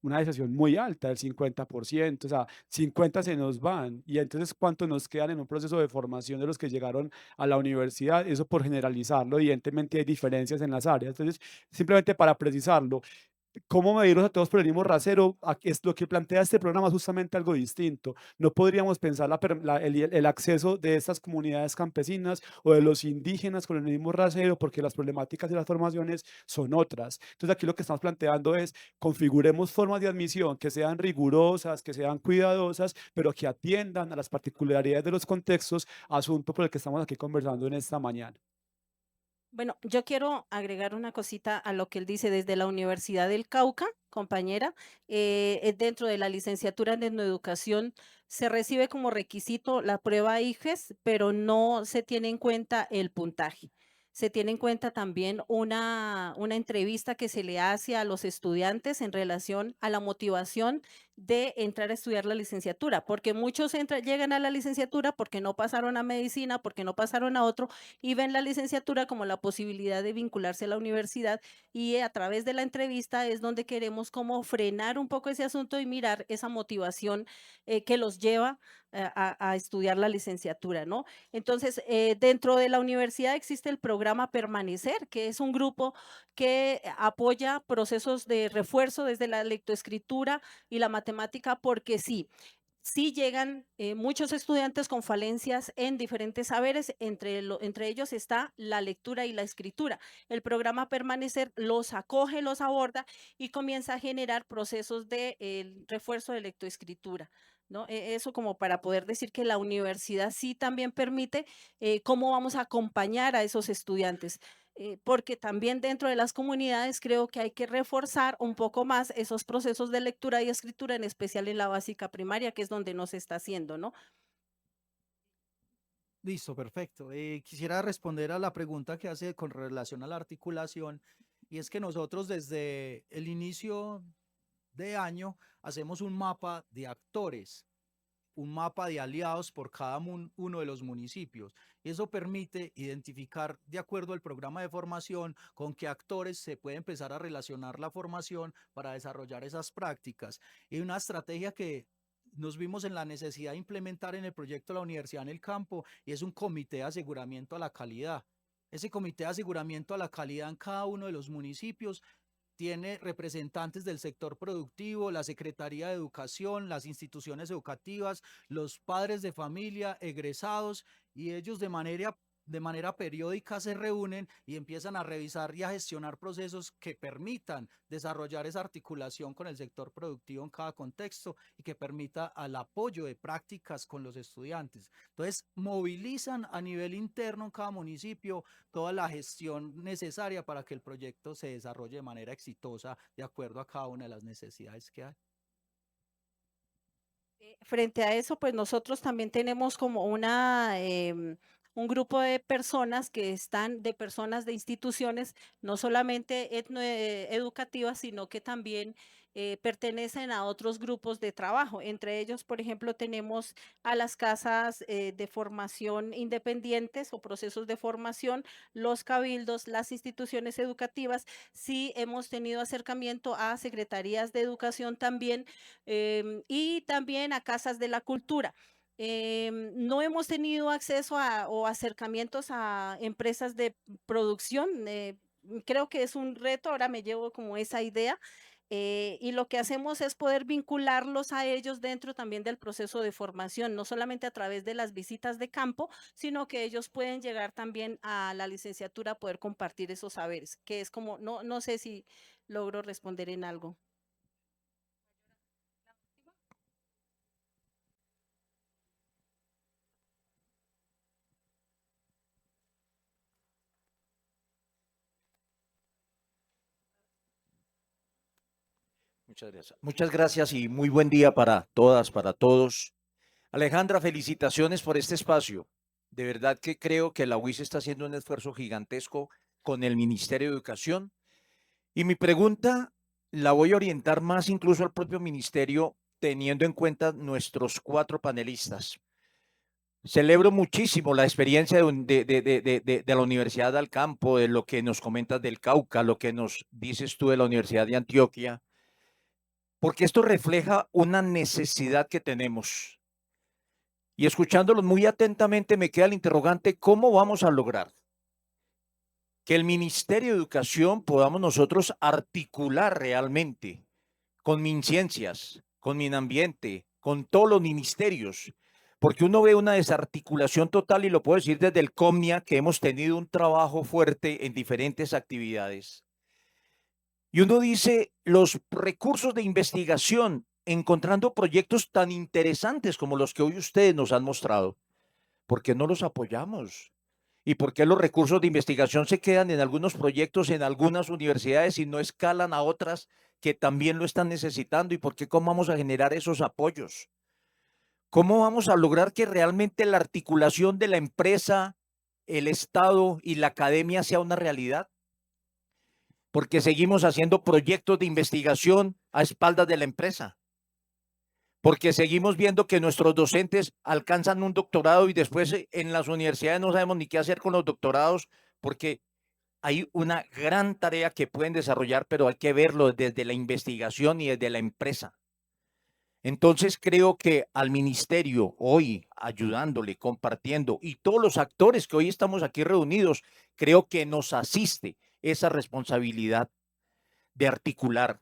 una deserción muy alta, del 50%, o sea, 50 se nos van. Y entonces, ¿cuántos nos quedan en un proceso de formación de los que llegaron a la universidad? Eso por generalizarlo, evidentemente hay diferencias en las áreas. Entonces, simplemente para precisarlo, ¿cómo medirlos a todos por el mismo rasero? Es lo que plantea este programa es justamente algo distinto. No podríamos pensar el acceso de estas comunidades campesinas o de los indígenas con el mismo rasero porque las problemáticas y las formaciones son otras. Entonces aquí lo que estamos planteando es configuremos formas de admisión que sean rigurosas, que sean cuidadosas, pero que atiendan a las particularidades de los contextos, asunto por el que estamos aquí conversando en esta mañana. Bueno, yo quiero agregar una cosita a lo que él dice desde la Universidad del Cauca, compañera. Dentro de la licenciatura en etnoeducación se recibe como requisito la prueba IGES, pero no se tiene en cuenta el puntaje. Se tiene en cuenta también una entrevista que se le hace a los estudiantes en relación a la motivación de entrar a estudiar la licenciatura, porque muchos llegan a la licenciatura porque no pasaron a medicina, porque no pasaron a otro, y ven la licenciatura como la posibilidad de vincularse a la universidad y a través de la entrevista es donde queremos como frenar un poco ese asunto y mirar esa motivación que los lleva a estudiar la licenciatura, ¿no? Entonces, dentro de la universidad existe el programa Permanecer, que es un grupo que apoya procesos de refuerzo desde la lectoescritura y la matemática, porque sí llegan muchos estudiantes con falencias en diferentes saberes, entre ellos está la lectura y la escritura. El programa Permanecer los acoge, los aborda y comienza a generar procesos de refuerzo de lectoescritura, ¿no? Eso como para poder decir que la universidad sí también permite cómo vamos a acompañar a esos estudiantes. Porque también dentro de las comunidades creo que hay que reforzar un poco más esos procesos de lectura y escritura, en especial en la básica primaria, que es donde no se está haciendo, ¿no? Listo, perfecto. Quisiera responder a la pregunta que hace con relación a la articulación, y es que nosotros desde el inicio de año hacemos un mapa de actores un mapa de aliados por cada uno de los municipios. Y eso permite identificar, de acuerdo al programa de formación, con qué actores se puede empezar a relacionar la formación para desarrollar esas prácticas. Y una estrategia que nos vimos en la necesidad de implementar en el proyecto de la Universidad en el Campo, y es un comité de aseguramiento a la calidad. Ese comité de aseguramiento a la calidad en cada uno de los municipios tiene representantes del sector productivo, la Secretaría de Educación, las instituciones educativas, los padres de familia, egresados, y ellos de manera periódica se reúnen y empiezan a revisar y a gestionar procesos que permitan desarrollar esa articulación con el sector productivo en cada contexto y que permita al apoyo de prácticas con los estudiantes. Entonces, movilizan a nivel interno en cada municipio toda la gestión necesaria para que el proyecto se desarrolle de manera exitosa de acuerdo a cada una de las necesidades que hay. Frente a eso, pues nosotros también tenemos como un grupo de personas que están, de personas de instituciones, no solamente educativas, sino que también pertenecen a otros grupos de trabajo. Entre ellos, por ejemplo, tenemos a las casas de formación independientes o procesos de formación, los cabildos, las instituciones educativas. Sí hemos tenido acercamiento a secretarías de educación también, y también a casas de la cultura. No hemos tenido acceso o acercamientos a empresas de producción. Creo que es un reto, ahora me llevo como esa idea. Y lo que hacemos es poder vincularlos a ellos dentro también del proceso de formación, no solamente a través de las visitas de campo, sino que ellos pueden llegar también a la licenciatura a poder compartir esos saberes, que es como, no sé si logro responder en algo. Muchas gracias y muy buen día para todas, para todos. Alejandra, felicitaciones por este espacio. De verdad que creo que la UIS está haciendo un esfuerzo gigantesco con el Ministerio de Educación. Y mi pregunta la voy a orientar más incluso al propio ministerio, teniendo en cuenta nuestros 4 panelistas. Celebro muchísimo la experiencia de la Universidad del Campo, de lo que nos comentas del Cauca, lo que nos dices tú de la Universidad de Antioquia, porque esto refleja una necesidad que tenemos. Y escuchándolos muy atentamente me queda el interrogante, ¿cómo vamos a lograr que el Ministerio de Educación podamos nosotros articular realmente con MinCiencias, con MinAmbiente, con todos los ministerios? Porque uno ve una desarticulación total, y lo puedo decir desde el COMNIA, que hemos tenido un trabajo fuerte en diferentes actividades. Y uno dice, los recursos de investigación, encontrando proyectos tan interesantes como los que hoy ustedes nos han mostrado, ¿por qué no los apoyamos? ¿Y por qué los recursos de investigación se quedan en algunos proyectos, en algunas universidades, y no escalan a otras que también lo están necesitando? ¿Y por qué cómo vamos a generar esos apoyos? ¿Cómo vamos a lograr que realmente la articulación de la empresa, el Estado y la academia sea una realidad? Porque seguimos haciendo proyectos de investigación a espaldas de la empresa. Porque seguimos viendo que nuestros docentes alcanzan un doctorado y después en las universidades no sabemos ni qué hacer con los doctorados, porque hay una gran tarea que pueden desarrollar, pero hay que verlo desde la investigación y desde la empresa. Entonces creo que al ministerio hoy, ayudándole, compartiendo, y todos los actores que hoy estamos aquí reunidos, creo que nos asiste esa responsabilidad de articular,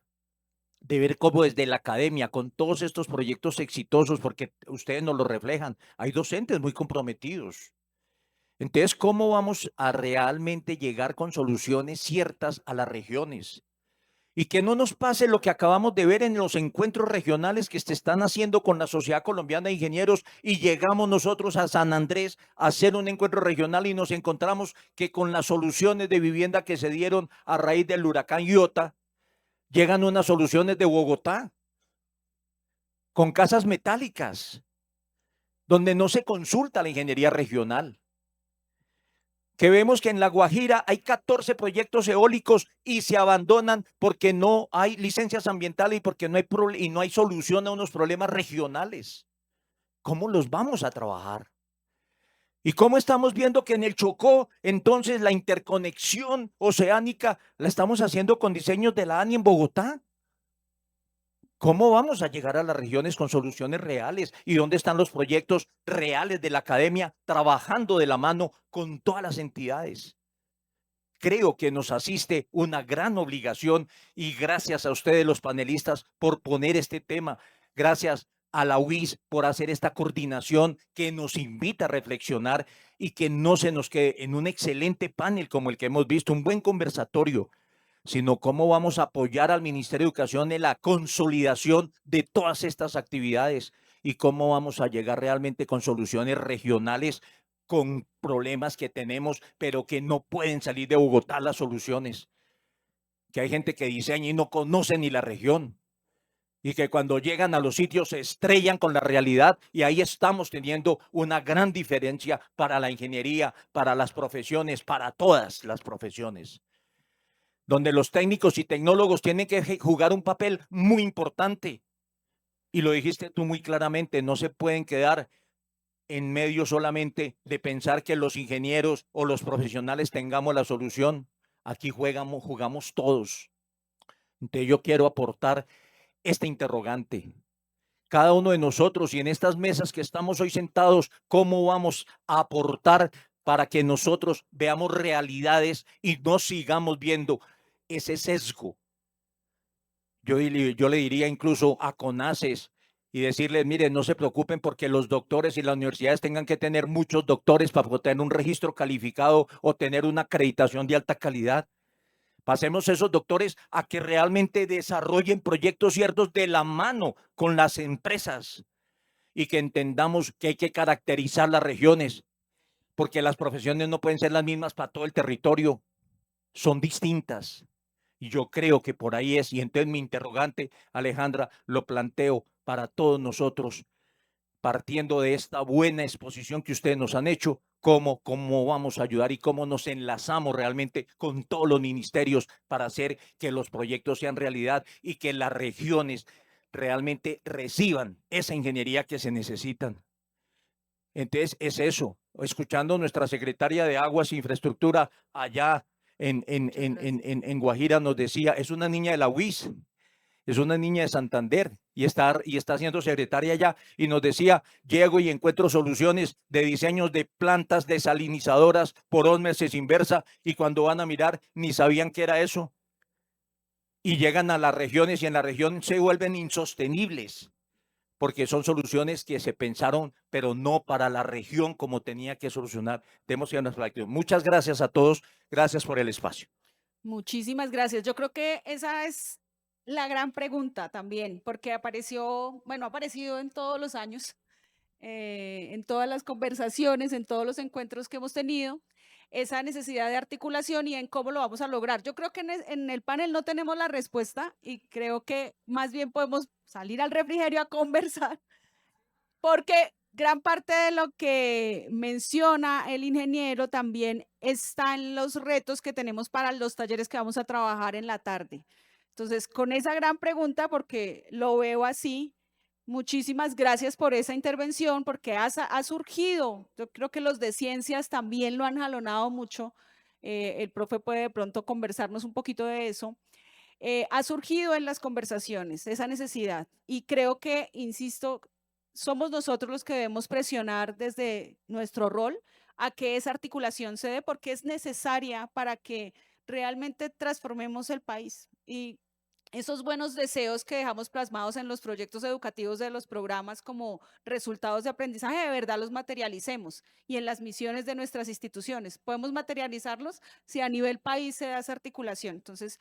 de ver cómo desde la academia, con todos estos proyectos exitosos, porque ustedes nos lo reflejan, hay docentes muy comprometidos. Entonces, ¿cómo vamos a realmente llegar con soluciones ciertas a las regiones? Y que no nos pase lo que acabamos de ver en los encuentros regionales que se están haciendo con la Sociedad Colombiana de Ingenieros, y llegamos nosotros a San Andrés a hacer un encuentro regional y nos encontramos que con las soluciones de vivienda que se dieron a raíz del huracán Iota, llegan unas soluciones de Bogotá con casas metálicas, donde no se consulta la ingeniería regional. Que vemos que en La Guajira hay 14 proyectos eólicos y se abandonan porque no hay licencias ambientales y porque no hay solución a unos problemas regionales. ¿cómo los vamos a trabajar? ¿Y cómo estamos viendo que en el Chocó, entonces la interconexión oceánica la estamos haciendo con diseños de la ANI en Bogotá? ¿Cómo vamos a llegar a las regiones con soluciones reales? ¿Y dónde están los proyectos reales de la academia trabajando de la mano con todas las entidades? Creo que nos asiste una gran obligación y gracias a ustedes los panelistas por poner este tema. Gracias a la UIS por hacer esta coordinación que nos invita a reflexionar y que no se nos quede en un excelente panel como el que hemos visto, un buen conversatorio, sino cómo vamos a apoyar al Ministerio de Educación en la consolidación de todas estas actividades y cómo vamos a llegar realmente con soluciones regionales con problemas que tenemos, pero que no pueden salir de Bogotá las soluciones. Que hay gente que diseña y no conoce ni la región. Y que cuando llegan a los sitios se estrellan con la realidad y ahí estamos teniendo una gran diferencia para la ingeniería, para las profesiones, para todas las profesiones, donde los técnicos y tecnólogos tienen que jugar un papel muy importante. Y lo dijiste tú muy claramente, no se pueden quedar en medio solamente de pensar que los ingenieros o los profesionales tengamos la solución. Aquí jugamos todos. Entonces yo quiero aportar este interrogante. Cada uno de nosotros y en estas mesas que estamos hoy sentados, ¿cómo vamos a aportar para que nosotros veamos realidades y no sigamos viendo ese sesgo? Yo le diría incluso a CONACES y decirles, miren, no se preocupen porque los doctores y las universidades tengan que tener muchos doctores para tener un registro calificado o tener una acreditación de alta calidad. Pasemos esos doctores a que realmente desarrollen proyectos ciertos de la mano con las empresas y que entendamos que hay que caracterizar las regiones, porque las profesiones no pueden ser las mismas para todo el territorio, son distintas. Y yo creo que por ahí es, y entonces mi interrogante, Alejandra, lo planteo para todos nosotros, partiendo de esta buena exposición que ustedes nos han hecho, cómo vamos a ayudar y cómo nos enlazamos realmente con todos los ministerios para hacer que los proyectos sean realidad y que las regiones realmente reciban esa ingeniería que se necesitan. Entonces es eso, escuchando nuestra secretaria de Aguas e Infraestructura allá en Guajira nos decía, es una niña de la UIS, es una niña de Santander y está siendo secretaria allá y nos decía, llego y encuentro soluciones de diseños de plantas desalinizadoras por ósmosis inversa y cuando van a mirar ni sabían qué era eso. Y llegan a las regiones y en la región se vuelven insostenibles porque son soluciones que se pensaron, pero no para la región como tenía que solucionar. Muchas gracias a todos. Gracias por el espacio. Muchísimas gracias. Yo creo que esa es la gran pregunta también, porque ha aparecido en todos los años, en todas las conversaciones, en todos los encuentros que hemos tenido, esa necesidad de articulación y en cómo lo vamos a lograr. Yo creo que en el panel no tenemos la respuesta y creo que más bien podemos salir al refrigerio a conversar, porque gran parte de lo que menciona el ingeniero también está en los retos que tenemos para los talleres que vamos a trabajar en la tarde. Entonces, con esa gran pregunta, porque lo veo así, muchísimas gracias por esa intervención, porque ha surgido, yo creo que los de ciencias también lo han jalonado mucho, el profe puede de pronto conversarnos un poquito de eso. Ha surgido en las conversaciones esa necesidad y creo que, insisto, somos nosotros los que debemos presionar desde nuestro rol a que esa articulación se dé porque es necesaria para que realmente transformemos el país y esos buenos deseos que dejamos plasmados en los proyectos educativos de los programas como resultados de aprendizaje, de verdad los materialicemos y en las misiones de nuestras instituciones. Podemos materializarlos si a nivel país se da esa articulación. Entonces,